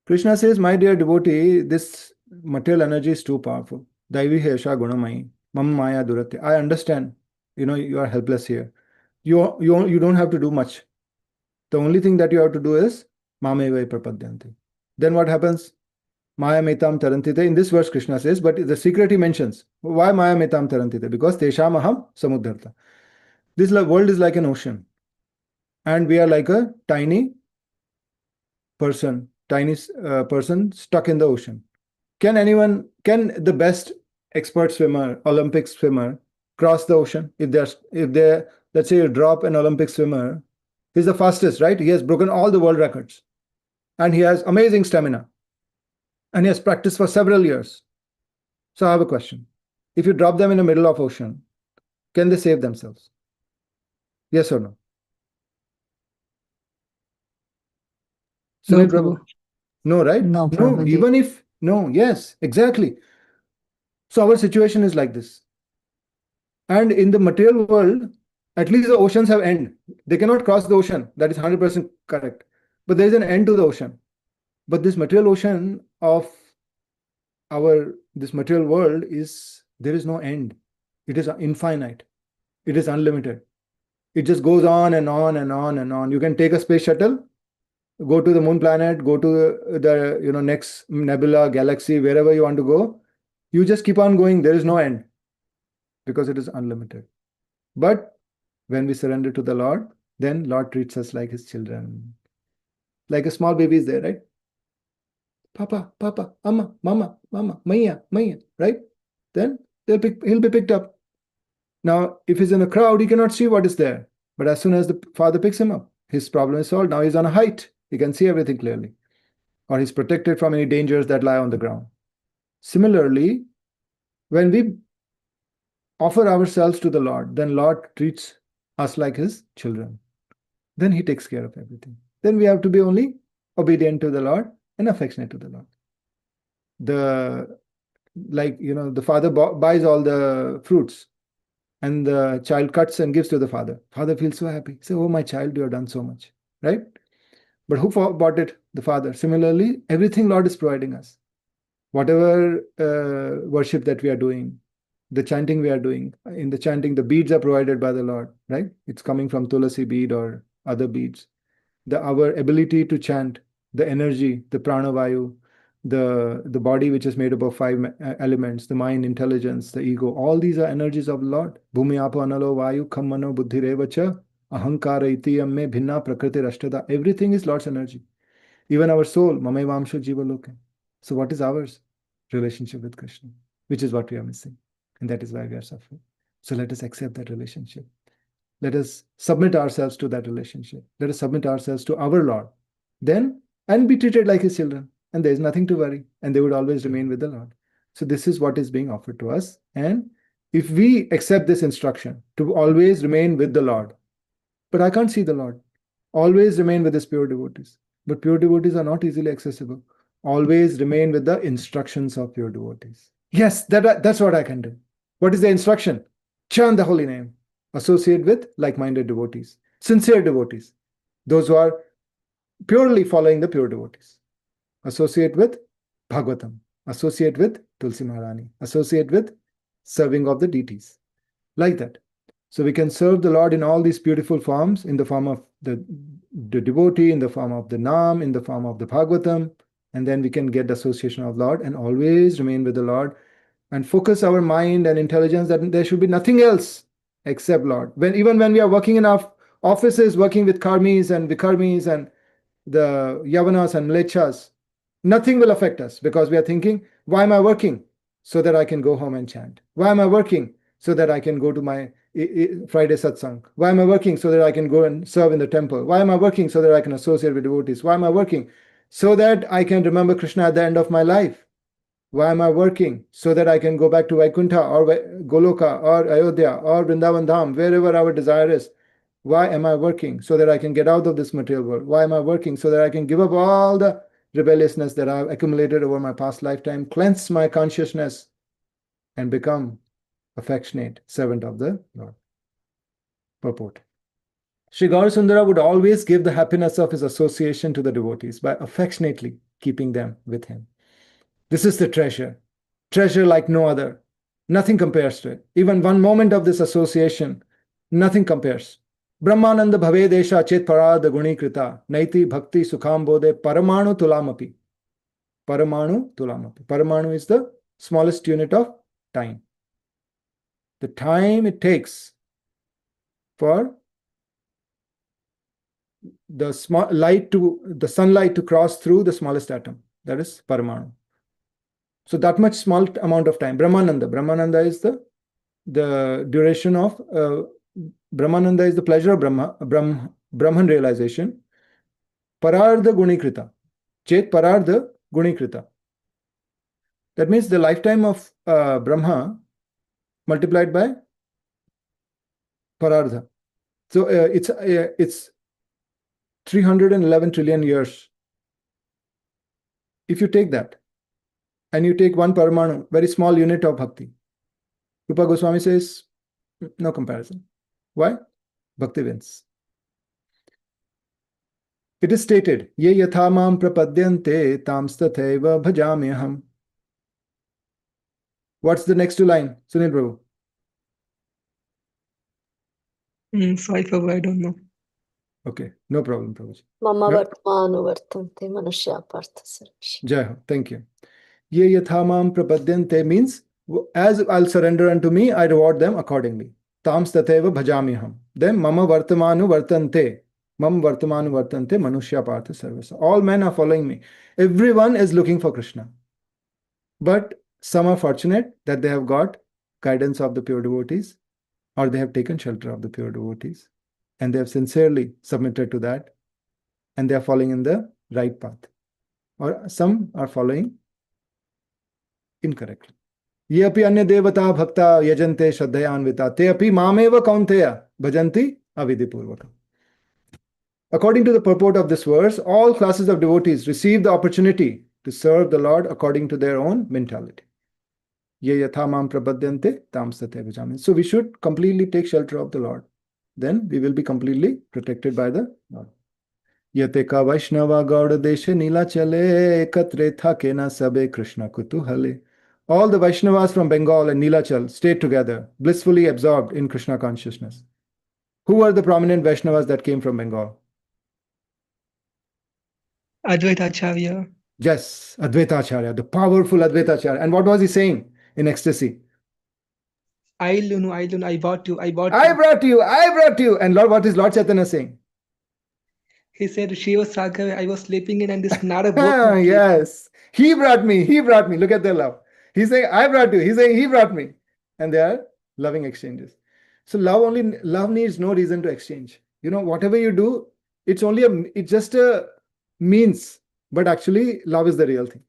Krishna says, my dear devotee, this material energy is too powerful. Daivi Hesha Gunamayi, Mam Maya Durate. I understand, you are helpless here. You don't have to do much. The only thing that you have to do is Mameva Prapadyanti. Then what happens? Maya metam tarantite. In this verse, Krishna says, but the secret he mentions. Why Maya metam tarantite? Because Tesham Aham Samudharta. This world is like an ocean. And we are like a tiny person stuck in the ocean. Can the best expert swimmer, Olympic swimmer, cross the ocean? If they let's say you drop an Olympic swimmer, he's the fastest, right? He has broken all the world records. And he has amazing stamina. And he has practiced for several years. So I have a question. If you drop them in the middle of ocean, can they save themselves? Yes or no? No, Sunil Prabhu. Prabhu. No, right? No, No, Prabhuji. even if, no, yes, exactly. So our situation is like this. And in the material world, at least the oceans have end. They cannot cross the ocean. That is 100% correct. But there is an end to the ocean. But this material ocean of this material world there is no end. It is infinite. It is unlimited. It just goes on and on and on and on. You can take a space shuttle, go to the moon planet, go to the next nebula, galaxy, wherever you want to go. You just keep on going. There is no end because it is unlimited. But when we surrender to the Lord, then Lord treats us like his children. Like a small baby is there, right? Papa, Papa, Amma, Mama, Mama, Maya, Maya, right? Then he'll be picked up. Now, if he's in a crowd, he cannot see what is there. But as soon as the father picks him up, his problem is solved. Now he's on a height. He can see everything clearly. Or he's protected from any dangers that lie on the ground. Similarly, when we offer ourselves to the Lord, then Lord treats us like his children. Then he takes care of everything. Then we have to be only obedient to the Lord and affectionate to the Lord. The father buys all the fruits and the child cuts and gives to the father. Father feels so happy. Say, oh, my child, you have done so much, right? But who bought it? The father. Similarly, everything Lord is providing us. Whatever worship that we are doing, the chanting we are doing, in the chanting, the beads are provided by the Lord, right? It's coming from Tulasi bead or other beads. Our ability to chant, the energy, the pranavayu, the body which is made up of 5 elements, the mind, intelligence, the ego, all these are energies of the Lord. Bhumi apo analo vayu kham mano buddhi revacha ahankara itiyam me bhinna prakriti rashtada. Everything is Lord's energy. Even our soul, mame vamsho jiva loke. So what is ours? Relationship with Krishna, which is what we are missing. And that is why we are suffering. So let us accept that relationship. Let us submit ourselves to that relationship. Let us submit ourselves to our Lord. Then, and be treated like his children. And there is nothing to worry. And they would always remain with the Lord. So this is what is being offered to us. And if we accept this instruction to always remain with the Lord, but I can't see the Lord, always remain with his pure devotees. But pure devotees are not easily accessible. Always remain with the instructions of pure devotees. Yes, that's what I can do. What is the instruction? Chant the holy name. Associate with like-minded devotees, sincere devotees, those who are purely following the pure devotees. Associate with Bhagavatam. Associate with Tulsi Maharani. Associate with serving of the deities. Like that. So we can serve the Lord in all these beautiful forms, in the form of the devotee, in the form of the Nam, in the form of the Bhagavatam, and then we can get the association of Lord and always remain with the Lord and focus our mind and intelligence that there should be nothing else except Lord. Even when we are working in our offices, working with karmis and vikarmis and the yavanas and mlechas, nothing will affect us because we are thinking, why am I working? So that I can go home and chant. Why am I working? So that I can go to my Friday satsang. Why am I working? So that I can go and serve in the temple. Why am I working? So that I can associate with devotees. Why am I working? So that I can remember Krishna at the end of my life. Why am I working? So that I can go back to Vaikuntha or Goloka or Ayodhya or Vrindavan Dham, wherever our desire is. Why am I working? So that I can get out of this material world. Why am I working? So that I can give up all the rebelliousness that I've accumulated over my past lifetime, cleanse my consciousness, and become affectionate servant of the Lord. Purport. Sri Gaurasundara would always give the happiness of his association to the devotees by affectionately keeping them with him. This is the treasure like no other. Nothing compares to it. Even one moment of this association, nothing compares. Brahmananda bhave desha chet parada guni krita naiti bhakti sukham bodhe paramanu tulamapi. Paramanu tulamapi. Paramanu is the smallest unit of time. The time it takes for the sunlight to cross through the smallest atom. That is paramanu. So that much small amount of time. Brahmananda is the duration of Brahmananda is the pleasure of Brahman realization. Parardha gunikrita. Chet parardha gunikrita. That means the lifetime of Brahma multiplied by parardha. So it's 311 trillion years. If you take that, and you take one paramanu, very small unit of bhakti, Rupa Goswami says, no comparison. Why? Bhakti wins. It is stated, Ye yatha mam prapadyante tamstatheva bhajamyaham. What's the next two line, Sunil Prabhu? 5 I don't know. Okay, no problem, Prabhuji. Mama No? vartmanu vartante manusya partha sarvesha. Jai Ho, thank you. Ye yatha mam prapadyante means, as I'll surrender unto me, I reward them accordingly. Tams tatheva bhajamiham. Then mama vartamanu vartante. Mam vartamanu vartante manushya partha sarvasa. All men are following me. Everyone is looking for Krishna. But some are fortunate that they have got guidance of the pure devotees, or they have taken shelter of the pure devotees, and they have sincerely submitted to that, and they are following in the right path. Or some are following incorrectly. ये अपि अन्य देवता भक्ता यजन्ते श्रद्धयान्विता ते अपि मामेव कौन्तेय भजन्ति अविधिपूर्वकम्. According to the purport of this verse, all classes of devotees receive the opportunity to serve the Lord according to their own mentality. Ye yatha mam prabhadyante tam sate bhajami. So we should completely take shelter of the Lord. Then we will be completely protected by the Lord. Yate ka Vaishnava Gauda deshe nila chale ekatre thakena sabe Krishna kutuhale. All the Vaishnavas from Bengal and Nilachal stayed together, blissfully absorbed in Krishna consciousness. Who were the prominent Vaishnavas that came from Bengal? Advaita Acharya. Yes, Advaita Acharya, the powerful Advaita Acharya. And what was he saying in ecstasy? I bought you. I brought you. And Lord, what is Lord Chaitanya saying? He said, Shiva Sagar, I was sleeping in, and this Nara broke me. Yes, he brought me. Look at their love. He's saying, I brought you. He's saying, he brought me. And they are loving exchanges. So love needs no reason to exchange. Whatever you do, it's just a means, but actually love is the real thing.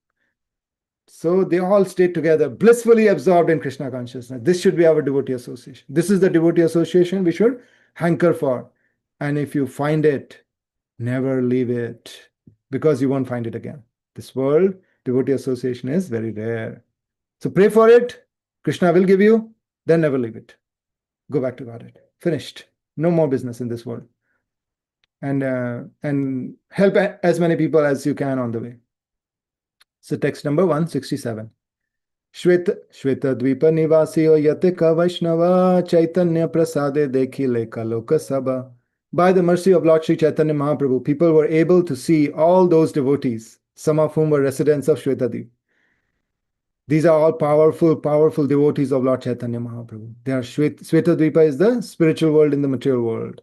So they all stayed together, blissfully absorbed in Krishna consciousness. This should be our devotee association. This is the devotee association we should hanker for. And if you find it, never leave it, because you won't find it again. This world, devotee association is very rare. So pray for it. Krishna will give you, then never leave it. Go back to Godhead. Finished. No more business in this world. And help as many people as you can on the way. So text number 167. Shweta Dvipa Nivasiyo Yatika Vaishnava Chaitanya Prasade Dekhile Kaloka Sabha. By the mercy of Lord Sri Chaitanya Mahaprabhu, people were able to see all those devotees, some of whom were residents of Shwetadvip. These are all powerful devotees of Lord Chaitanya Mahaprabhu. They are Shwetadvipa is the spiritual world in the material world.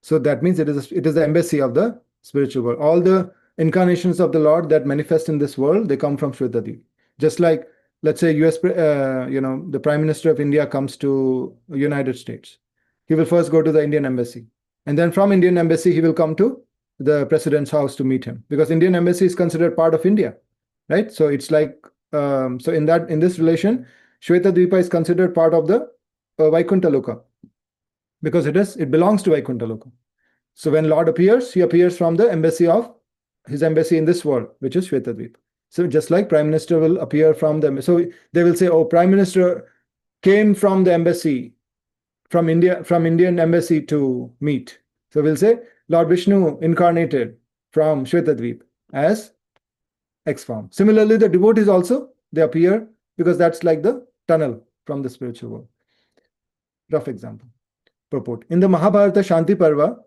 So that means it is the embassy of the spiritual world. All the incarnations of the Lord that manifest in this world, they come from Shwetadvip. Just like, let's say, the Prime Minister of India comes to United States. He will first go to the Indian embassy. And then from Indian embassy, he will come to the president's house to meet him, because Indian embassy is considered part of India, right? So it's like, so in this relation, Shwetadvipa is considered part of the Vaikuntha Loka, because it belongs to Vaikuntha Loka. So when Lord appears, he appears from the embassy of his embassy in this world, which is Shwetadvipa. So just like Prime Minister will appear from the, so they will say, oh, Prime Minister came from the embassy, from Indian embassy to meet. So we'll say Lord Vishnu incarnated from Shwetadvip as X form. Similarly, the devotees also, they appear because that's like the tunnel from the spiritual world. Rough example. Purport. In the Mahabharata Shanti Parva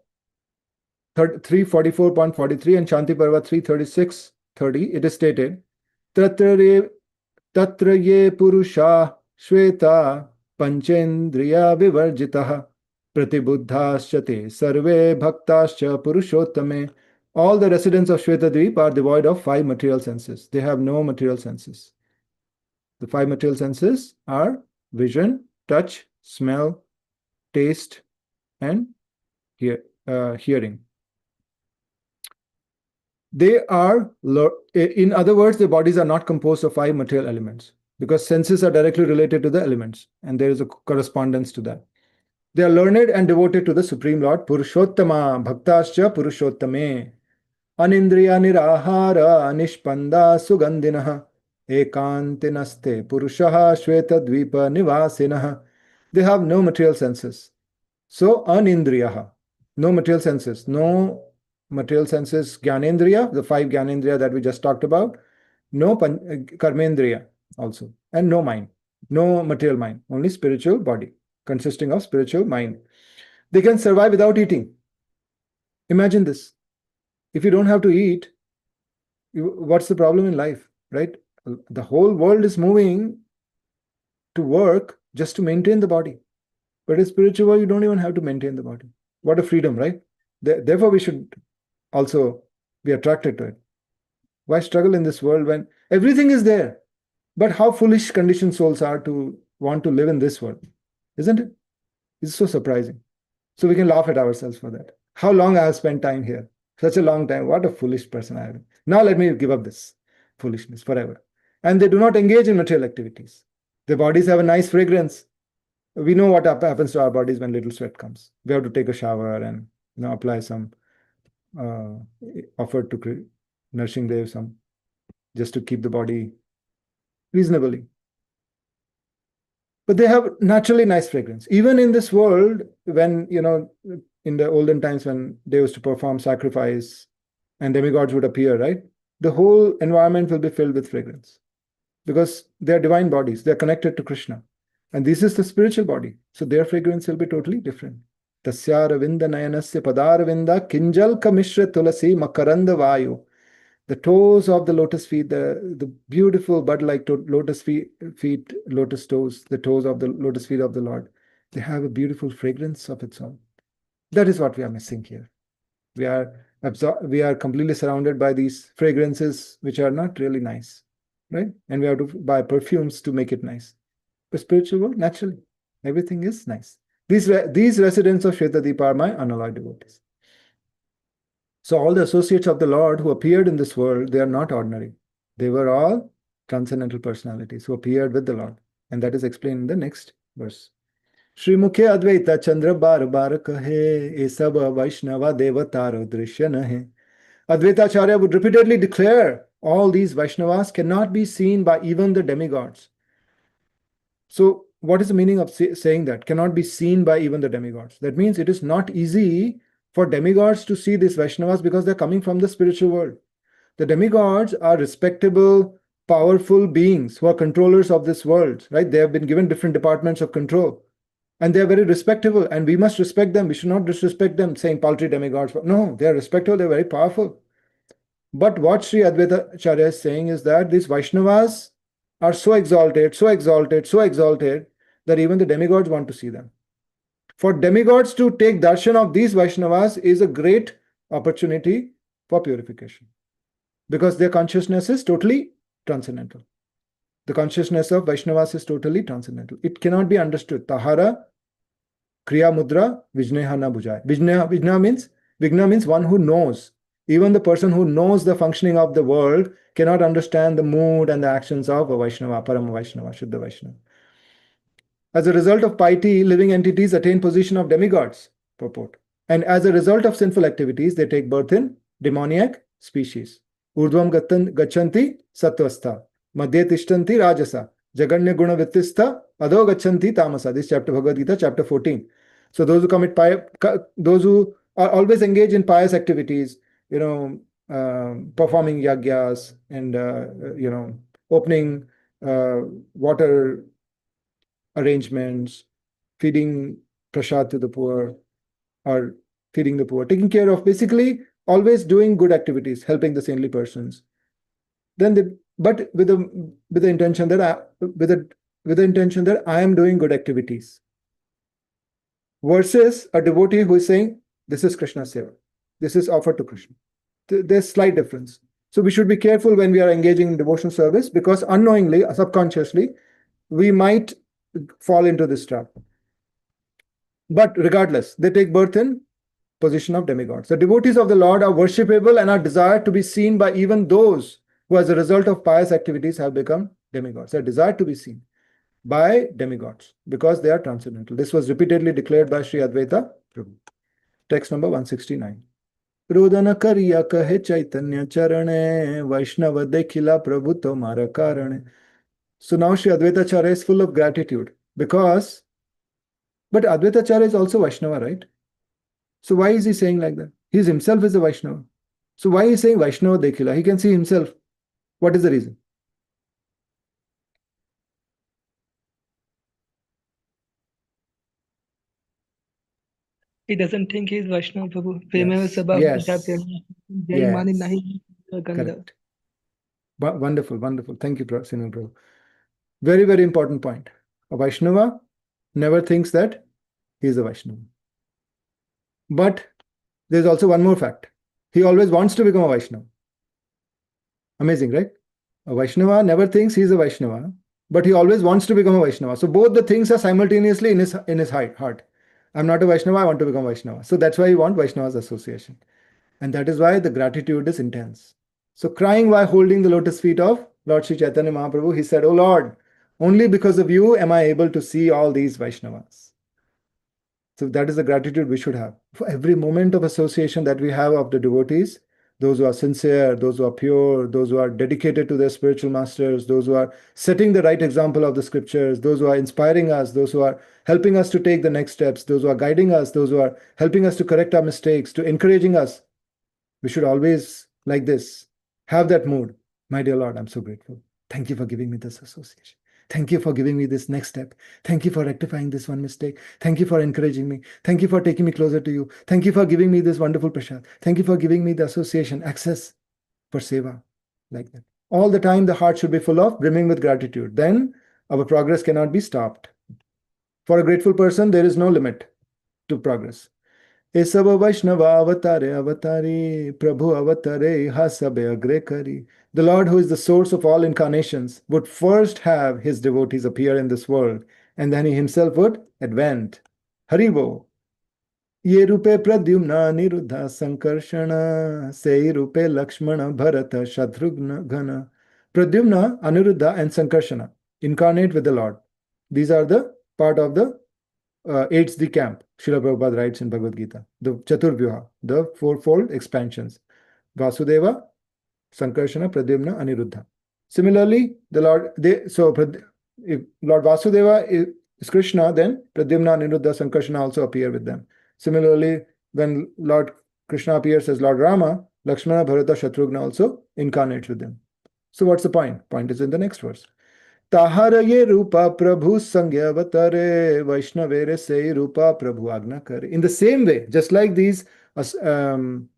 344.43 and Shanti Parva 336.30, it is stated, Tatra ye purusha shweta panchendriya vivarjitaha pratibuddhaschate sarve bhaktascha purushottame. All the residents of Shwetadvip are devoid of 5 material senses. They have no material senses. The 5 material senses are vision, touch, smell, taste, and hearing. They are, in other words, their bodies are not composed of 5 material elements, because senses are directly related to the elements, and there is a correspondence to that. They are learned and devoted to the Supreme Lord, Purushottama, Bhaktascha Purushottame, Anindriya Nirahara, Nishpanda Sugandhinaha, Ekantinaste Purushaha Shwetadvipa Nivasinaha. They have no material senses. So, Anindriyaha, no material senses. No material senses, Gyanendriya, the 5 Gyanendriya that we just talked about, no Karmendriya also, and no mind, no material mind, only spiritual body consisting of spiritual mind. They can survive without eating. Imagine this. If you don't have to eat, what's the problem in life, right? The whole world is moving to work just to maintain the body. But in spiritual world, you don't even have to maintain the body. What a freedom, right? Therefore, we should also be attracted to it. Why struggle in this world when everything is there? But how foolish conditioned souls are to want to live in this world, isn't it? It's so surprising. So we can laugh at ourselves for that. How long I have spent time here? Such a long time. What a foolish person I am. Now let me give up this foolishness forever. And they do not engage in material activities. Their bodies have a nice fragrance. We know what happens to our bodies when little sweat comes. We have to take a shower and apply some offer to nourishing Dev, some just to keep the body reasonably. But they have naturally nice fragrance. Even in this world, when, in the olden times when they used to perform sacrifice and demigods would appear, right? The whole environment will be filled with fragrance because they are divine bodies. They are connected to Krishna. And this is the spiritual body. So their fragrance will be totally different. Tasyaravinda nayanasya padaravinda kinjalka mishra tulasi makaranda vayu. The toes of the lotus feet, the beautiful bud-like lotus feet, lotus toes, the toes of the lotus feet of the Lord, they have a beautiful fragrance of its own. That is what we are missing here. We are completely surrounded by these fragrances which are not really nice, right? And we have to buy perfumes to make it nice. But spiritual world, naturally, everything is nice. These residents of Shvetadipa are my unalloyed devotees. So all the associates of the Lord who appeared in this world, they are not ordinary. They were all transcendental personalities who appeared with the Lord. And that is explained in the next verse. Shri Mukhe Advaita Chandra Bar Bar Kahe Esaba Vaishnava Devataro Drishya Nahe. Advaita Acharya would repeatedly declare all these Vaishnavas cannot be seen by even the demigods. So what is the meaning of saying that? Cannot be seen by even the demigods. That means it is not easy for demigods to see these Vaishnavas because they're coming from the spiritual world. The demigods are respectable, powerful beings who are controllers of this world, right? They have been given different departments of control. And they are very respectable, and we must respect them. We should not disrespect them, saying paltry demigods. No, they are respectable, they're very powerful. But what Sri Advaita Acharya is saying is that these Vaishnavas are so exalted, so exalted, so exalted that even the demigods want to see them. For demigods to take darshan of these Vaishnavas is a great opportunity for purification because their consciousness is totally transcendental. The consciousness of Vaishnavas is totally transcendental. It cannot be understood. Tahara, Kriya Mudra, Vijneha na bujai. Vigna means one who knows. Even the person who knows the functioning of the world cannot understand the mood and the actions of a Vaishnava, Parama Vaishnava, Shuddha Vaishnava. As a result of piety, living entities attain position of demigods, purport. And as a result of sinful activities, they take birth in demoniac species. Urdhvam gachanti satvastha, madhye tishtanti rajasa, jaganya guna vittistha, adho gachanti tamasa. This chapter, Bhagavad Gita, chapter 14. So those who those who are always engaged in pious activities, performing yagyas and, opening water arrangements, feeding prasad to the poor, or feeding the poor, taking care of, basically always doing good activities, helping the saintly persons. But with the intention that I am doing good activities, versus a devotee who is saying, this is Krishna's seva, this is offered to Krishna. There's slight difference. So we should be careful when we are engaging in devotional service, because unknowingly, subconsciously, we might fall into this trap. But regardless, they take birth in position of demigods. The devotees of the Lord are worshipable and are desired to be seen by even those who, as a result of pious activities, have become demigods. They are desired to be seen by demigods because they are transcendental. This was repeatedly declared by Sri Advaita Prabhu. Text number 169. Rodana kariya kahe Chaitanya charane, Vaishnava dekhila Prabhu tomara karane. So now Sri Advaita Acharya is full of gratitude because, but Advaita Acharya is also Vaishnava, right? So why is he saying like that? He himself is a Vaishnava. So why is he saying Vaishnava dekhila? He can see himself. What is the reason? He doesn't think he is Vaishnava, Prabhu. Correct. Wonderful, wonderful. Thank you, Sinu Prabhu. Very, very important point. A Vaishnava never thinks that he is a Vaishnava. But there's also one more fact. He always wants to become a Vaishnava. Amazing, right? A Vaishnava never thinks he's a Vaishnava, but he always wants to become a Vaishnava. So both the things are simultaneously in his heart. I'm not a Vaishnava, I want to become Vaishnava. So that's why he wants Vaishnava's association. And that is why the gratitude is intense. So crying while holding the lotus feet of Lord Sri Chaitanya Mahaprabhu, he said, "Oh Lord, only because of you am I able to see all these Vaishnavas." So that is the gratitude we should have. For every moment of association that we have of the devotees, those who are sincere, those who are pure, those who are dedicated to their spiritual masters, those who are setting the right example of the scriptures, those who are inspiring us, those who are helping us to take the next steps, those who are guiding us, those who are helping us to correct our mistakes, to encouraging us. We should always, like this, have that mood. My dear Lord, I'm so grateful. Thank you for giving me this association. Thank you for giving me this next step. Thank you for rectifying this one mistake. Thank you for encouraging me. Thank you for taking me closer to you. Thank you for giving me this wonderful prasad. Thank you for giving me the association, access for seva. Like that. All the time, the heart should be full of, brimming with gratitude. Then our progress cannot be stopped. For a grateful person, there is no limit to progress. ए सब वैष्णव अवतारे अवतारी प्रभु अवतारे हा सब अग्रे करी. The Lord, who is the source of all incarnations, would first have his devotees appear in this world, and then he himself would advent. Haribo. ये रूपे प्रद्युम्न निरुद्ध संकर्षण से रूपे लक्ष्मण भरत शत्रुघ्न घन. Pradyumna, Aniruddha, and Sankarshana incarnate with the Lord. These are the part of the aids the camp. Srila Prabhupada writes in Bhagavad Gita, the Chaturvyuha, the fourfold expansions. Vasudeva, Sankarshana, Pradyumna, Aniruddha. Similarly, the Lord, if Lord Vasudeva is Krishna, then Pradyumna, Aniruddha, Sankarshana also appear with them. Similarly, when Lord Krishna appears as Lord Rama, Lakshmana, Bharata, Shatrughna also incarnates with them. So what's the point? Point is in the next verse. Tahir ये रूपा प्रभु संज्ञ अवतरे वैष्णवेरे से रूपा प्रभु आज्ञा करे. In the same way, just like these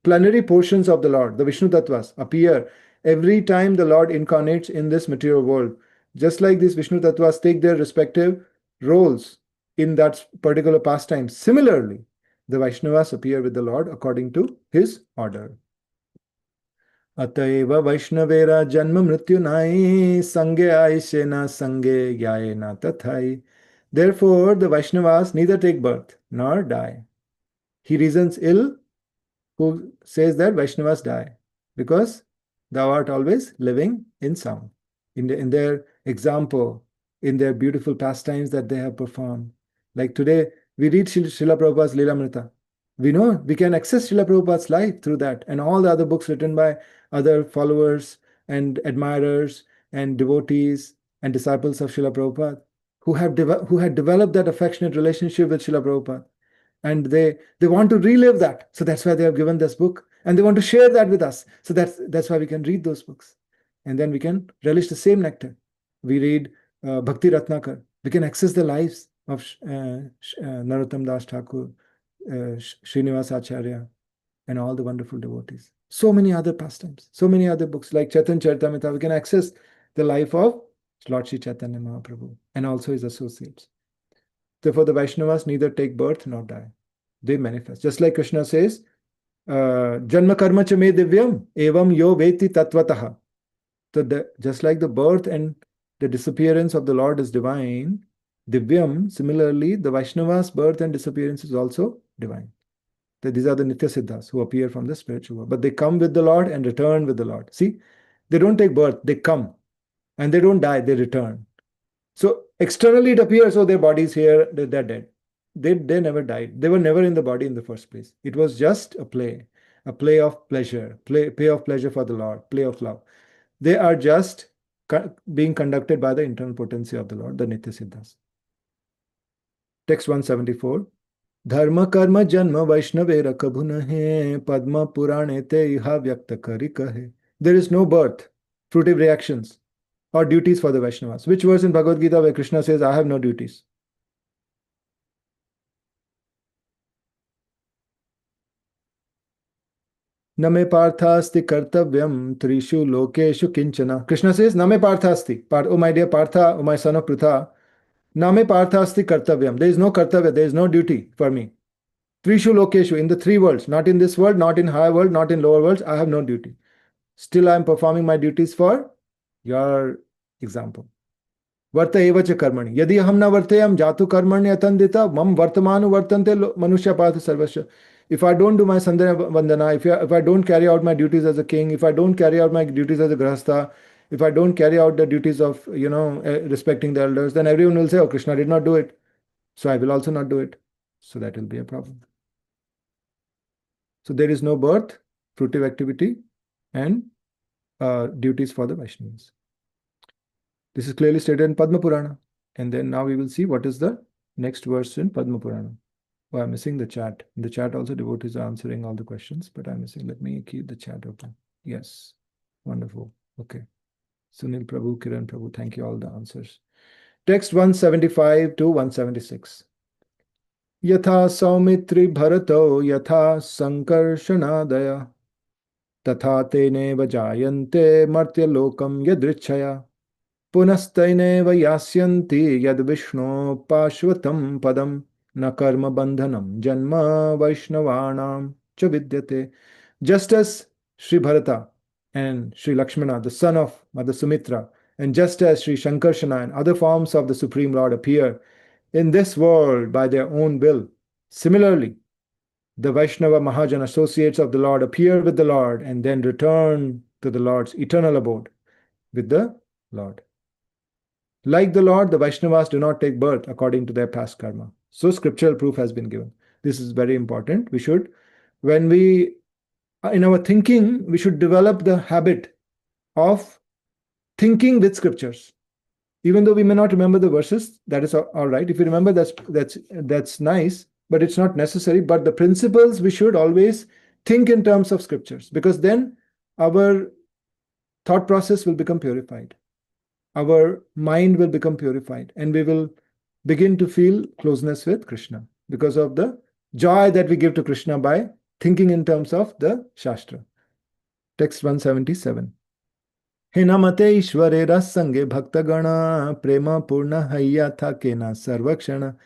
plenary portions of the Lord, the Vishnu Tattvas, appear every time the Lord incarnates in this material world, just like these Vishnu Tattvas take their respective roles in that particular pastime, similarly, the Vaishnavas appear with the Lord according to his order. अतएव वैष्णवेरा जन्म मृत्यु नाई संगे Ayse न संगे ज्ञाये न तथाई. Therefore, the Vaishnavas neither take birth nor die. He reasons ill who says that Vaishnavas die, because thou art always living in sound, in their example, in their beautiful pastimes that they have performed. Like today, we read Srila Prabhupada's Leelamrita. We know we can access Srila Prabhupada's life through that, and all the other books written by other followers and admirers and devotees and disciples of Srila Prabhupada who had developed that affectionate relationship with Srila Prabhupada. And they want to relive that. So that's why they have given this book. And they want to share that with us. So that's why we can read those books. And then we can relish the same nectar. We read Bhakti Ratnakar. We can access the lives of Narottam Das Thakur, Srinivas Acharya, and all the wonderful devotees. So many other pastimes, so many other books like Chaitanya Charitamrita. We can access the life of Lord Sri Chaitanya Mahaprabhu and also his associates. Therefore, the Vaishnavas neither take birth nor die. They manifest. Just like Krishna says, Janma karma cha me divyam evam yo veti tatvataha. So just like the birth and the disappearance of the Lord is divine, divyam, similarly, the Vaishnavas' birth and disappearance is also divine. These are the Nitya Siddhas who appear from the spiritual world. But they come with the Lord and return with the Lord. See, they don't take birth, they come. And they don't die, they return. So externally it appears, oh, their body's here, they're dead. They never died. They were never in the body in the first place. It was just a play of pleasure, play of pleasure for the Lord, play of love. They are just being conducted by the internal potency of the Lord, the Nitya Siddhas. Text 174. धर्म कर्म जन्म वैष्णवे रकभु नहे पद्म पुराणे ते इहा व्यक्त करि कहे. There is no birth, fruitive reactions, or duties for the Vaishnavas. Which verse in Bhagavad Gita where Krishna says, I have no duties? न मे पार्थास्ति कर्तव्यम त्रिषु लोकेषु किंचन. Krishna says, न मे पार्थास्ति. Oh my dear Partha, oh my son of Pritha, न मे पार्थास्ति Kartavyam. There is no kartavya, there is no duty for me. Trishu lokeshu, in the three worlds, not in this world, not in higher world, not in lower worlds, I have no duty. Still I am performing my duties for your example. वर्त एव च कर्मणि यदि हम न वर्ते हम जातु कर्मण्य अतंदिता मम वर्तमान वर्तन्ते मनुष्य पार्थ सर्वस्व. If I don't do my Sandhya Vandana, if I don't carry out my duties as a king, if I don't carry out my duties as a grahastha, if I don't carry out the duties of, respecting the elders, then everyone will say, oh, Krishna did not do it. So I will also not do it. So that will be a problem. So there is no birth, fruitive activity, and duties for the Vaishnavas. This is clearly stated in Padma Purana. And then now we will see what is the next verse in Padma Purana. Oh, I'm missing the chat. In the chat also devotees are answering all the questions, but I'm missing. Let me keep the chat open. Yes. Wonderful. Okay. Sunil Prabhu, Kiran Prabhu, thank you all the answers. Text 175 to 176. Yatha Saumitri Bharato Yatha Sankarshanadaya Tatha Tene Vajayante Martya Lokam Yadrichaya Punastainev yasyanti yad Vishnu Pashvatam Padam na karma bandhanam janma Vaishnavanam cha vidyate. Just as Sri Bharata and Sri Lakshmana, the son of Mother Sumitra, and just as Sri Shankarshana and other forms of the Supreme Lord appear in this world by their own will, similarly, the Vaishnava Mahajan associates of the Lord appear with the Lord and then return to the Lord's eternal abode with the Lord. Like the Lord, the Vaishnavas do not take birth according to their past karma. So scriptural proof has been given. This is very important. We should, in our thinking, we should develop the habit of thinking with scriptures. Even though we may not remember the verses, that is all right. If you remember, that's nice, but it's not necessary. But the principles, we should always think in terms of scriptures, because then our thought process will become purified. Our mind will become purified, and we will begin to feel closeness with Krishna because of the joy that we give to Krishna by thinking in terms of the Shastra. Text 177. Hinamate Ishware Rasange Bhaktagana Prema Purna Hayatha Kena Sarvakshana.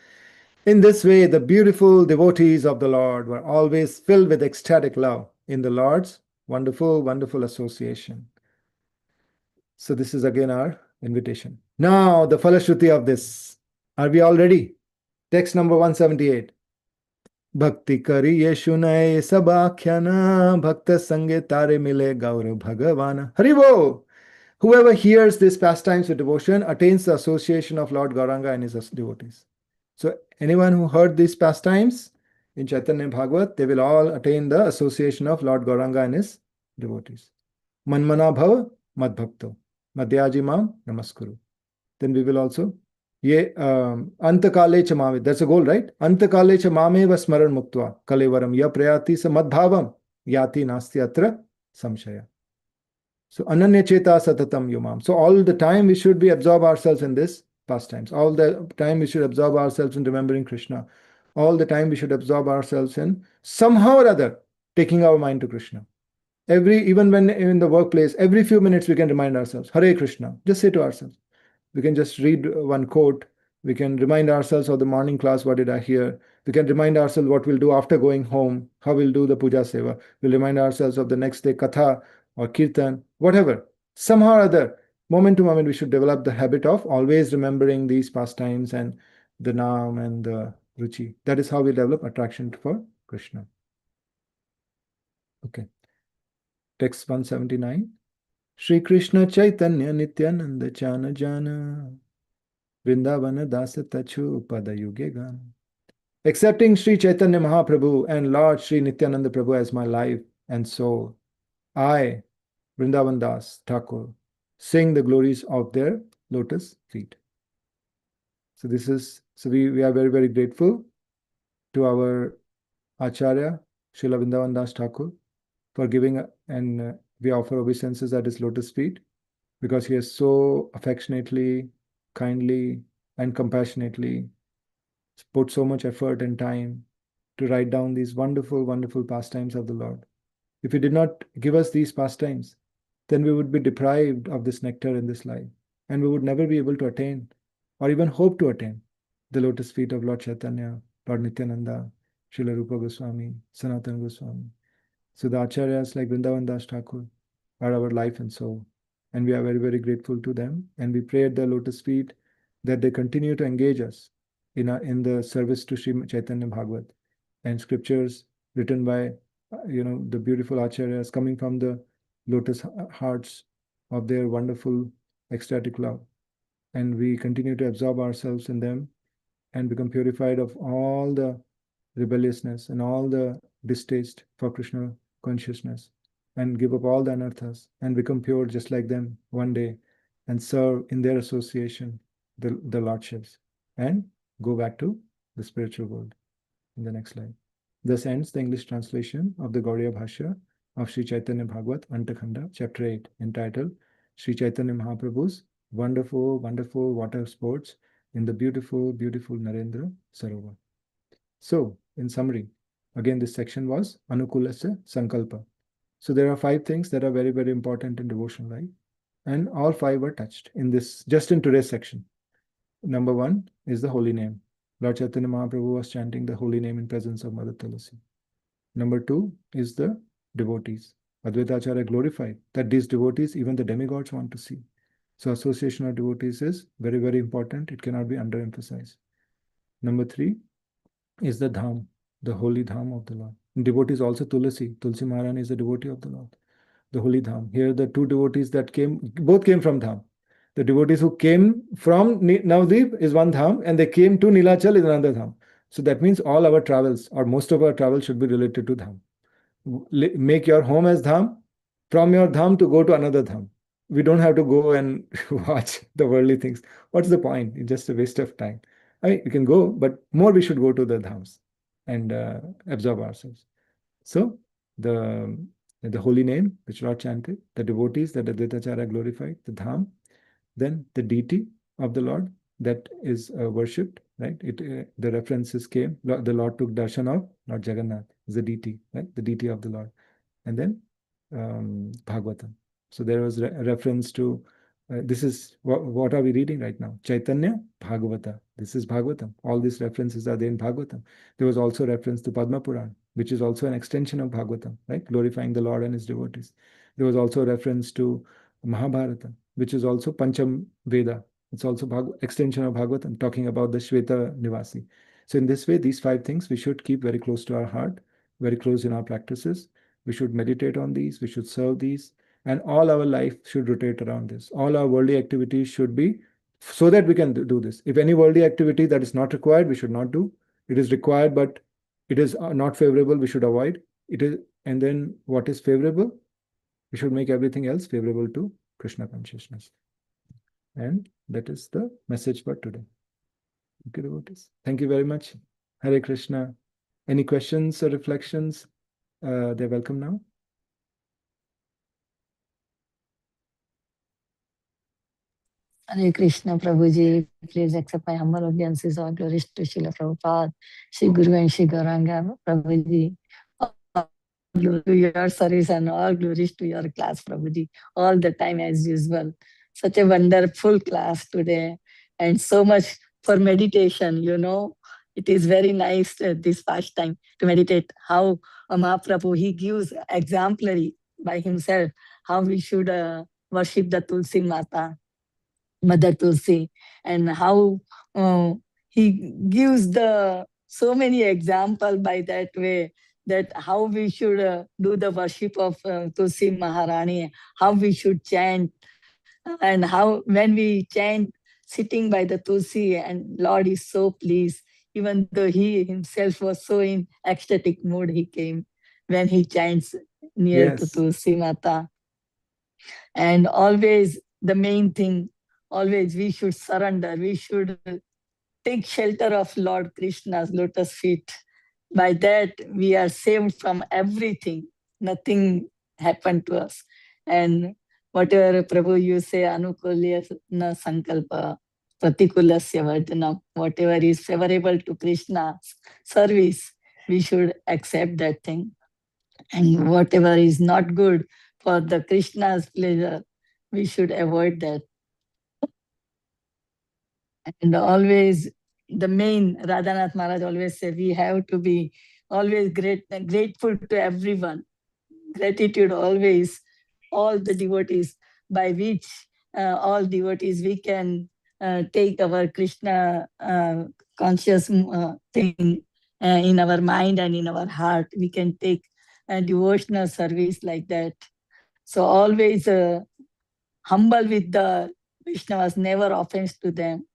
In this way, the beautiful devotees of the Lord were always filled with ecstatic love in the Lord's wonderful, wonderful association. So this is again our invitation. Now, the Falashruti of this. Are we all ready? Text number 178. Bhakti kariye shunaye sabakhyana bhakta sange tare mile gaura bhagavana. Haribo! Whoever hears these pastimes with devotion attains the association of Lord Gauranga and his devotees. So anyone who heard these pastimes in Chaitanya Bhagavat, they will all attain the association of Lord Gauranga and his devotees. Manmana bhava madbhakto. Madhyaji mam namaskuru. Then we will also ye antakale chamame. That's a goal, right? Antakale chamame va smaran muktva kalevaram ya prayati sa madbhavam yati nasti atra samshaya. So ananya cheta satatam yumam. So all the time we should be absorb ourselves in this pastimes. All the time we should absorb ourselves in remembering Krishna. All the time we should absorb ourselves in somehow or other taking our mind to Krishna. Even when in the workplace, every few minutes we can remind ourselves, Hare Krishna. Just say to ourselves. We can just read one quote. We can remind ourselves of the morning class, what did I hear? We can remind ourselves what we'll do after going home, how we'll do the puja seva. We'll remind ourselves of the next day katha or kirtan, whatever. Somehow or other, moment to moment, we should develop the habit of always remembering these pastimes and the naam and the ruchi. That is how we develop attraction for Krishna. Okay. Text 179. Shri Krishna Chaitanya Nityananda Chana Jana Vrindavana Dasa Tachu Pada Yuge Gana. Accepting Sri Chaitanya Mahaprabhu and Lord Sri Nityananda Prabhu as my life and soul, I, Vrindavan Das Thakur, sing the glories of their lotus feet. So we are very, very grateful to our Acharya, Srila Vrindavan Das Thakur, for giving, and we offer obeisances at his lotus feet, because he has so affectionately, kindly, and compassionately put so much effort and time to write down these wonderful, wonderful pastimes of the Lord. If he did not give us these pastimes, then we would be deprived of this nectar in this life, and we would never be able to attain or even hope to attain the lotus feet of Lord Chaitanya, Lord Nityananda, Srila Rupa Goswami, Sanatana Goswami. So the acharyas like Vrindavan Das Thakur are our life and soul. And we are very, very grateful to them. And we pray at their lotus feet that they continue to engage us in the service to Sri Chaitanya Bhagavat and scriptures written by the beautiful acharyas coming from the lotus hearts of their wonderful ecstatic love. And we continue to absorb ourselves in them and become purified of all the rebelliousness and all the distaste for Krishna consciousness and give up all the anarthas and become pure just like them one day and serve in their association the lordships and go back to the spiritual world. In the next slide. Thus ends the English translation of the Gauriya Bhashya of Sri Chaitanya Bhagavata-Antya Khanda, Chapter 8, entitled Sri Chaitanya Mahaprabhu's Wonderful, Wonderful Water Sports in the Beautiful, Beautiful Narendra Sarovar. So, in summary, again, this section was Anukulasya Sankalpa. So, there are 5 things that are very, very important in devotional life, and all 5 were touched in this, just in today's section. Number 1 is the holy name. Lord Chaitanya Mahaprabhu was chanting the holy name in presence of Mother Tulasi. Number 2 is the devotees. Advaita Acharya glorified that these devotees, even the demigods want to see. So association of devotees is very, very important. It cannot be underemphasized. Number 3 is the dham, the holy dham of the Lord. And devotees also Tulasi. Tulsi Maharani is a devotee of the Lord. The holy dham. Here the 2 devotees that came, both came from dham. The devotees who came from Navdeep is one dham, and they came to Nilachal is another dham. So that means all our travels, or most of our travels, should be related to dham. Make your home as dham, from your dham to go to another dham. We don't have to go and watch the worldly things. What's the point? It's just a waste of time. I mean, you can go, but more we should go to the dhams and absorb ourselves. So the holy name, which Lord chanted, the devotees that Advaita Acharya glorified, the dham, then the deity of the Lord that is worshipped, right? The references came. The Lord took darshan of Lord Jagannath, is the deity, right? The deity of the Lord. And then Bhagavatam. So there was a reference to this is what are we reading right now? Chaitanya Bhagavata. This is Bhagavatam. All these references are there in Bhagavatam. There was also reference to Padma Puran, which is also an extension of Bhagavatam, right? Glorifying the Lord and his devotees. There was also a reference to Mahabharata, which is also Pancham Veda. It's also extension of Bhagavatam, talking about the Shweta Nivasi. So in this way, these 5 things we should keep very close to our heart, very close in our practices. We should meditate on these, we should serve these, and all our life should rotate around this. All our worldly activities should be so that we can do this. If any worldly activity that is not required, we should not do. It is required, but it is not favorable, we should avoid. It is, and then what is favorable, we should make everything else favorable to Krishna consciousness. And that is the message for today. Okay, devotees. Thank you very much. Hare Krishna. Any questions or reflections? They're welcome now. Hare Krishna, Prabhuji. Please accept my humble obeisances. All glories to Srila Prabhupada, Shri Guru and Shri Gauranga, Prabhuji. All glory to your service and all glories to your class, Prabhuji. All the time as usual. Such a wonderful class today and so much for meditation, It is very nice this past time to meditate how Mahaprabhu, he gives exemplary by himself how we should worship the Tulsi Mata, Mother Tulsi, and how he gives the so many example by that way that how we should do the worship of Tulsi Maharani, how we should chant, and how when we chant sitting by the Tulsi, and Lord is so pleased, even though he himself was so in ecstatic mood, he came when he chants near to Tulsi Mata. And always the main thing, always we should surrender, we should take shelter of Lord Krishna's lotus feet. By that, we are saved from everything. Nothing happened to us. And whatever Prabhu you say, Anukulya na sankalpa, Pratikulasya vardhanam, whatever is favorable to Krishna's service, we should accept that thing. And whatever is not good for the Krishna's pleasure, we should avoid that. And always the main, Radhanath Maharaj always said, we have to be always grateful to everyone. Gratitude always, all the devotees, by which all devotees we can take our Krishna conscious thing in our mind and in our heart. We can take a devotional service like that. So always humble with the Vaishnavas, never offense to them.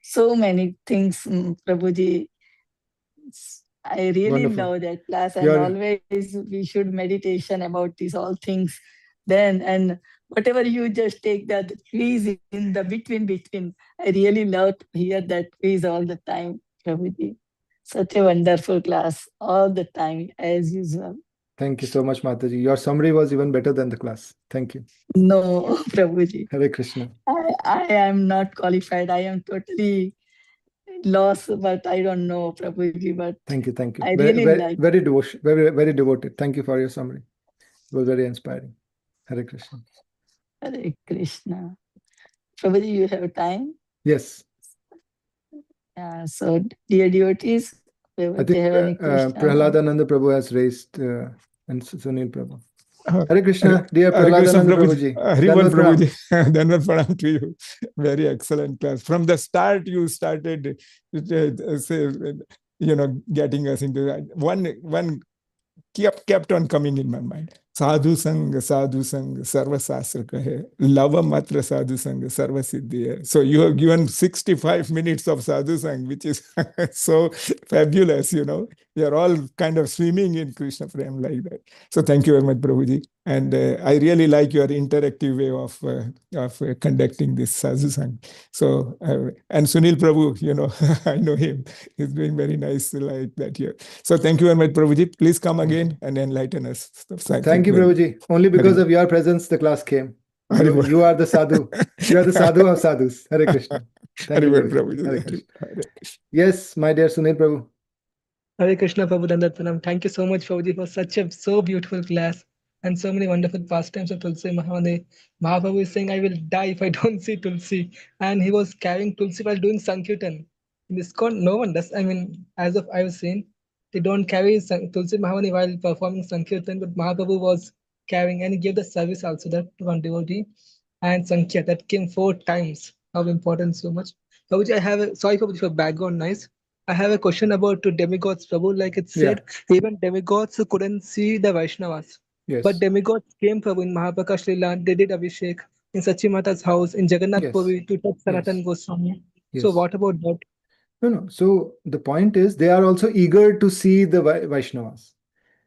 So many things, Prabhuji. I really Wonderful. love that class, and You're- always we should meditation about these all things. Then, and whatever you just take that quiz in the between. I really love to hear that quiz all the time, Prabhuji. Such a wonderful class all the time, as usual. Thank you so much, Mataji. Your summary was even better than the class. Thank you. No, Prabhuji. Hare Krishna. I am not qualified. I am totally lost, but I don't know, Prabhuji. But Thank you. Thank you. I really like. Very devotion, very devoted. Thank you for your summary. It was very inspiring. Hare Krishna. Hare Krishna. Prabhuji, you have time? Yes. So, dear devotees, I do think you have any question? Prahladananda Prabhu has raised and Sunil Prabhu. Uh, Hare Krishna, dear Hare Krishna, Prahladananda Prabhuji. Prabhuji. Haribol, Dandavat pranam. Prabhuji. Dandavat pranam to you. Very excellent class. From the start, you started, getting us into that. One kept on coming in my mind. Sadhu Sang, Sarva Sastra Kahe. Lava Matra Sadhu Sang, Sarva Siddhi hai. So you have given 65 minutes of Sadhu Sang, which is so fabulous, You're all kind of swimming in Krishna Prem like that. So thank you very much, Prabhuji. And I really like your interactive way of conducting this Sadhu Sang. So, and Sunil Prabhu, I know him. He's doing very nice like that here. So thank you very much, Prabhuji. Please come again and enlighten us. Thank you, Prabhuji. Only because of your presence, the class came. You are the sadhu. You are the sadhu of sadhus. Hare Krishna. Thank you, Prabhuji. Hare Krishna. Yes, my dear Sunil Prabhu. Hare Krishna, Prabhu Dandat Pranam. Thank you so much, Prabhuji, for such a so beautiful class and so many wonderful pastimes of Tulsi Mahavane. Mahaprabhu is saying, I will die if I don't see Tulsi. And he was carrying Tulsi while doing Sankirtan. In ISKCON, no one does. I mean, as of I was saying, they don't carry Tulsi Mahavane while performing Sankirtan, but Mahaprabhu was carrying, and he gave the service also that to one devotee. And Sankhya, that came 4 times. How important so much. Prabhuji, I have a, sorry Prabhuji for background noise. I have a question about demigods, Prabhu. Like it said, even demigods couldn't see the Vaishnavas. Yes. But demigods came, Prabhu, in Mahaprakash Leela. They did Abhishek in Sachi Mata's house, in Jagannath Puri to touch Sanatan Goswami. So what about that? No. So the point is, they are also eager to see the Vaishnavas.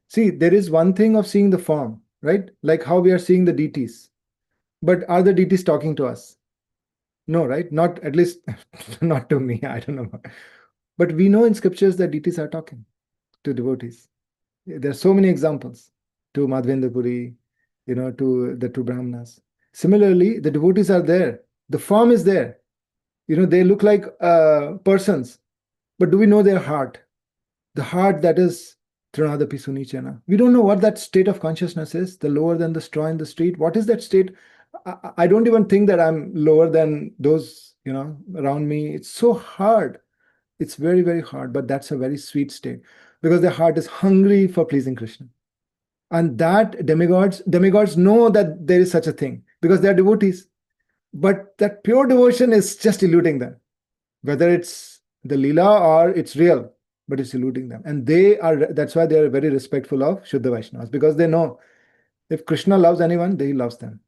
See, there is one thing of seeing the form, right? Like how we are seeing the deities. But are the deities talking to us? No, right? Not, at least not to me. I don't know. But we know in scriptures that deities are talking to devotees. There are so many examples to Madhavendra Puri, to the two Brahmanas. Similarly, the devotees are there. The form is there. They look like persons. But do we know their heart? The heart that is Trinadapi Sunichana. We don't know what that state of consciousness is, the lower than the straw in the street. What is that state? I don't even think that I'm lower than those, around me. It's so hard. It's very, very hard, but that's a very sweet state because their heart is hungry for pleasing Krishna. And that demigods know that there is such a thing because they are devotees. But that pure devotion is just eluding them, whether it's the Leela or it's real, but it's eluding them. And that's why they are very respectful of Shuddha Vaishnavas, because they know if Krishna loves anyone, he loves them.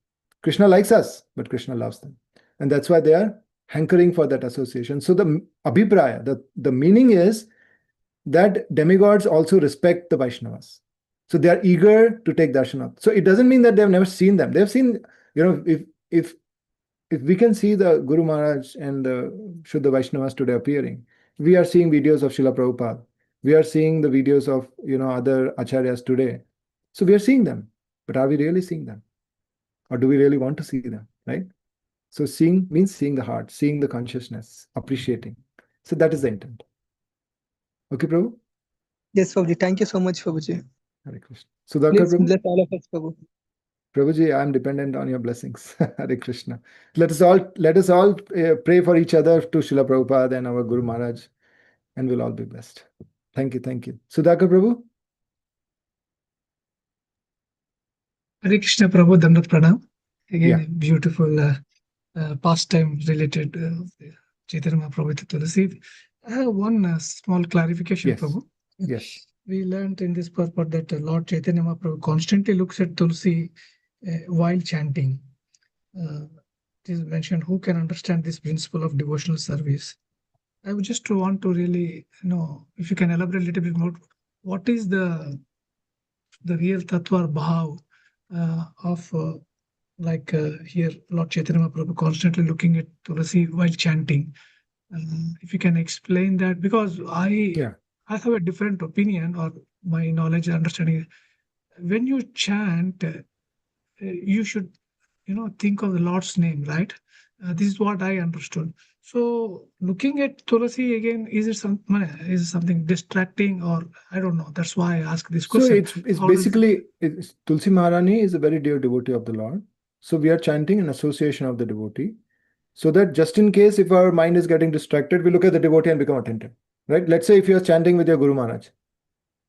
Krishna likes us, but Krishna loves them. And that's why they are hankering for that association. So the abhipraya, the meaning is that demigods also respect the Vaishnavas. So they are eager to take darshanat. So it doesn't mean that they've never seen them. They've seen, if we can see the Guru Maharaj and the Shuddha Vaishnavas today appearing, we are seeing videos of Srila Prabhupada. We are seeing the videos of other acharyas today. So we are seeing them. But are we really seeing them? Or do we really want to see them, right? So seeing means seeing the heart, seeing the consciousness, appreciating. So that is the intent. Okay, Prabhu? Yes, Prabhuji. Thank you so much, Prabhuji. Hare Krishna. Sudhakar Please Prabhu? bless all of us, Prabhu. Prabhuji, I am dependent on your blessings. Hare Krishna. Let us all pray for each other to Srila Prabhupada and our Guru Maharaj, and we'll all be blessed. Thank you. Thank you. Sudhakar Prabhu? Hare Krishna Prabhu, Dandat Pranam. Again, Yeah. beautiful pastime related Chaitanya Mahaprabhu to Tulsi. I have one small clarification, Yes. Prabhu. Yes. We learned in this purport that Lord Chaitanya Mahaprabhu constantly looks at Tulsi while chanting. It is mentioned, who can understand this principle of devotional service? I would just want to really know if you can elaborate a little bit more. What is the real tattva or bhav of here Lord Chaitanya Mahaprabhu constantly looking at Tulasi while chanting? If you can explain that, because I have a different opinion, or my knowledge and understanding. When you chant, you should think of the Lord's name, right? This is what I understood. So looking at Tulasi again, is it something distracting, or I don't know? That's why I asked this So question. it's basically Tulsi Maharani is a very dear devotee of the Lord. So we are chanting in association of the devotee, so that just in case if our mind is getting distracted, we look at the devotee and become attentive. Right? Let's say if you are chanting with your Guru Maharaj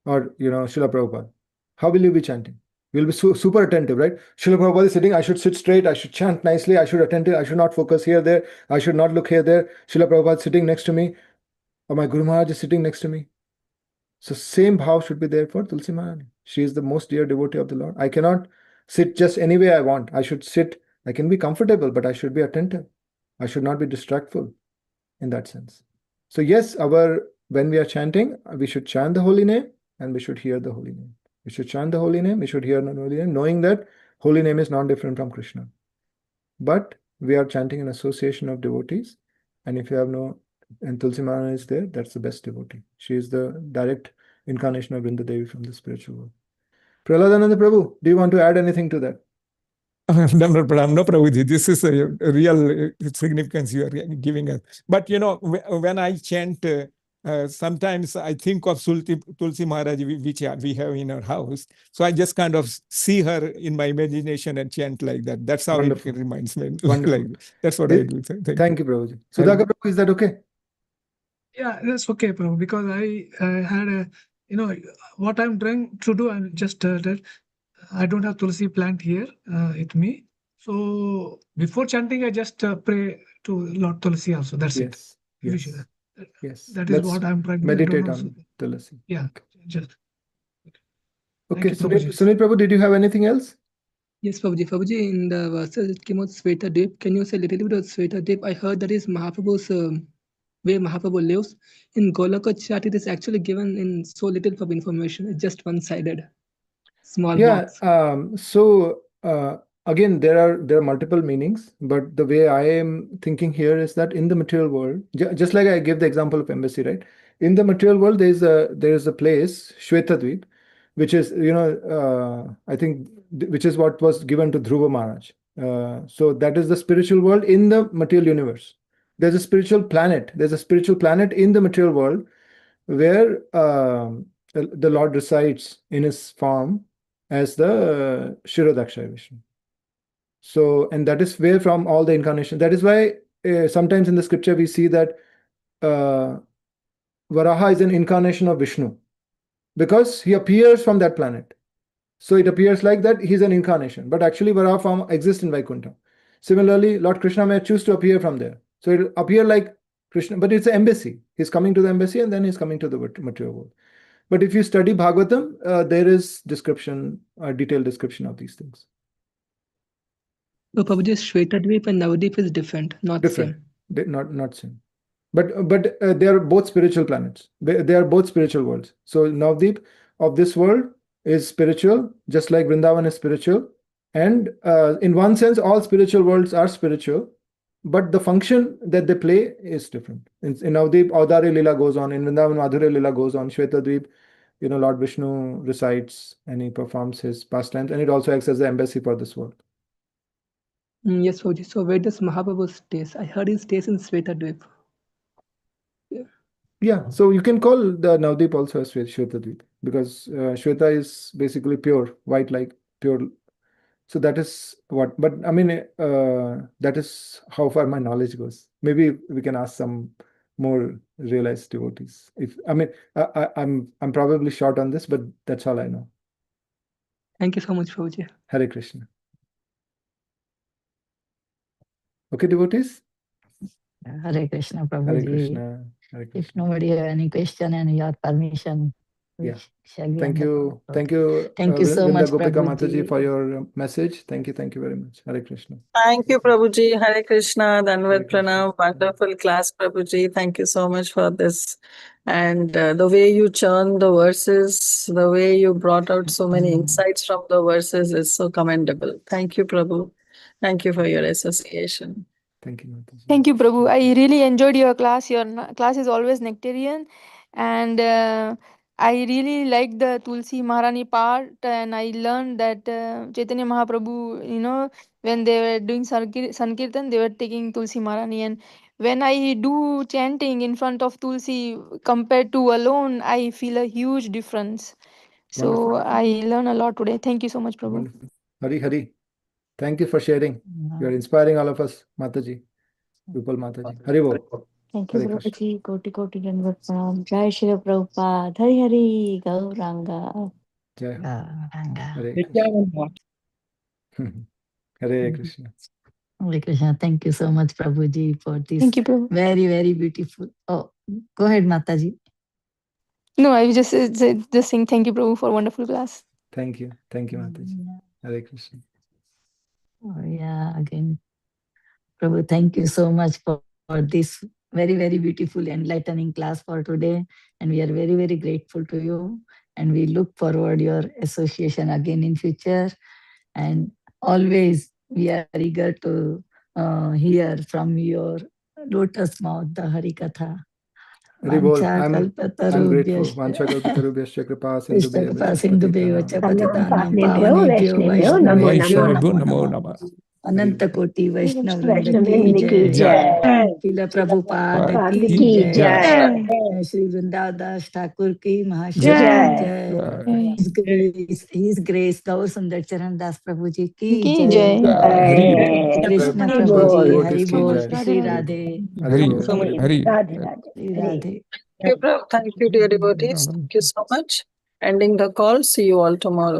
or Srila Prabhupada, how will you be chanting? You'll be super attentive, right? Srila Prabhupada is sitting, I should sit straight, I should chant nicely, I should attentive, I should not focus here, there, I should not look here, there. Srila Prabhupada is sitting next to me, or my Guru Maharaj is sitting next to me. So same bhav should be there for Tulsi Maharani. She is the most dear devotee of the Lord. I cannot sit just any way I want. I should sit, I can be comfortable, but I should be attentive. I should not be distractful in that sense. So yes, when we are chanting, we should chant the holy name and we should hear the holy name. We should chant the holy name, we should hear the holy name, knowing that holy name is not different from Krishna. But we are chanting an association of devotees, and if you have and Tulsi Maharani is there, that's the best devotee. She is the direct incarnation of Vrinda Devi from the spiritual world. Prahladananda Prabhu, do you want to add anything to that? No, Prabhuji, this is a real significance you are giving us. But when I chant, sometimes I think of Tulsi Maharaj, which we have in our house. So I just kind of see her in my imagination and chant like that. That's how Wonderful. It reminds me. Like, that's what I do. Thank you, Prabhuji. Sudhakar Prabhu, is that okay? Yeah, that's okay, Prabhu, because I had a, what I'm trying to do, I'm just that I don't have Tulsi plant here with me. So before chanting, I just pray to Lord Tulsi also. That's it. Yes. Yes. That is what I'm trying to meditate on Tulsi. Yeah. Just. Okay. Sunil Prabhu, did you have anything else? Yes, Prabhuji. Prabhuji, in the verses it came out Sweta Dev. Can you say a little bit of Sweta Dev? I heard that is Mahaprabhu's way Mahaprabhu lives. In Golaka chat, it is actually given in so little of information. It's just one-sided. Small box. So again, there are multiple meanings, but the way I am thinking here is that in the material world, just like I gave the example of embassy, right? In the material world, there is a place, Shvetadvip, which is I think which is what was given to Dhruva Maharaj. So that is the spiritual world in the material universe. There's a spiritual planet. There's a spiritual planet in the material world where the Lord resides in his form as the Shirodaksha Vishnu. So, and that is where from all the incarnation. That is why sometimes in the scripture we see that Varaha is an incarnation of Vishnu because he appears from that planet. So it appears like that he's an incarnation, but actually Varaha form exists in Vaikuntha. Similarly, Lord Krishna may choose to appear from there. So it'll appear like Krishna, but it's an embassy. He's coming to the embassy and then he's coming to the material world. But if you study Bhagavatam, there is description, detailed description of these things. So Prabhuji, Shvetadvip and Navadvip is different, not different. Same. Not same. But they are both spiritual planets. They are both spiritual worlds. So Navadvip of this world is spiritual, just like Vrindavan is spiritual. And in one sense, all spiritual worlds are spiritual, but the function that they play is different. In Navadvip, Audari Lila goes on. In Vrindavan, Madhurya Lila goes on. Shvetadvip, Lord Vishnu resides and he performs his pastimes, and it also acts as the embassy for this world. Yes, Prabhuji. So where does Mahaprabhu stays? I heard he stays in Shvetadvip. Yeah, so you can call the Navadvip also as Shvetadvip because Shweta is basically pure, white like pure. So that is what, but I mean, that is how far my knowledge goes. Maybe we can ask some more realized devotees. I'm probably short on this, but that's all I know. Thank you so much, Prabhuji. Hare Krishna. Okay, devotees? Hare Krishna, Hare Prabhuji. Krishna. Hare If Krishna. nobody have any question and your permission, we Yeah. shall be Thank on the you. call. Thank you. Thank you so Vrinda much, Gopika Prabhuji. Mataji, for your message. Thank you. Thank you very much. Hare Krishna. Thank you, Prabhuji. Hare Krishna, Hare Danvat Krishna. Pranam. Wonderful class, Prabhuji. Thank you so much for this. And the way you churned the verses, the way you brought out so many insights from the verses is so commendable. Thank you, Prabhu. Thank you for your association. Thank you, Mataji. Thank you, Prabhu. I really enjoyed your class. Your class is always nectarian, and I really liked the Tulsi Maharani part. And I learned that Chaitanya Mahaprabhu, when they were doing Sankirtan, they were taking Tulsi Maharani. And when I do chanting in front of Tulsi compared to alone, I feel a huge difference. So Wonderful. I learned a lot today. Thank you so much, Prabhu. Wonderful. Hari. Thank you for sharing. You are inspiring all of us, Mataji. Rupal Mataji. Hari Bol. Thank you, Hare Krishna. Prabhuji. Koti Dandavat Pranam. Jai Shri Prabhupada. Hari Gauranga. Jai Ho. Gauranga. Hare Krishna. Hare Krishna. Hare Krishna. Thank you so much, Prabhuji, for this Thank you, Prabhu. very, very beautiful. Oh, go ahead, Mataji. No, I was just saying thank you, Prabhu, for wonderful class. Thank you. Thank you, Mataji. Hare Krishna. Oh, yeah, again. Prabhu, thank you so much for this very, very beautiful enlightening class for today. And we are very, very grateful to you. And we look forward your association again in future. And always we are eager to hear from your lotus mouth, the Hari Katha. Hari Bol. Vancha I'm grateful. Vancha kalpatarubhyascha kripa sindhubhyo sindhubhyeva patitanam Pavanebhyo, pavanebhyo Vaishnavebhyo, vaishnavebhyo Namo namo Namo. अनंत कोटि वैष्णव वृंद Vaishnavini की ki जय jai. शिल Prabhupada Pad की ki जय jai. Shri वृंदादास Thakur की महाशय Jai. जय His Grace Gaurasundar Charan Das Prabhu ji ki Ki jai jai. Hari Bol. Jai. Krishna Hari Prabhu ji bol. Hari Devotees ki Bol jai. Shri Radhe Radhe Hari Thank you Bol. so much. Hari. Radhe Radhe. Shri Hare. Radhe. Thank you, dear devotees. Thank you so much. Ending the call. See you all tomorrow.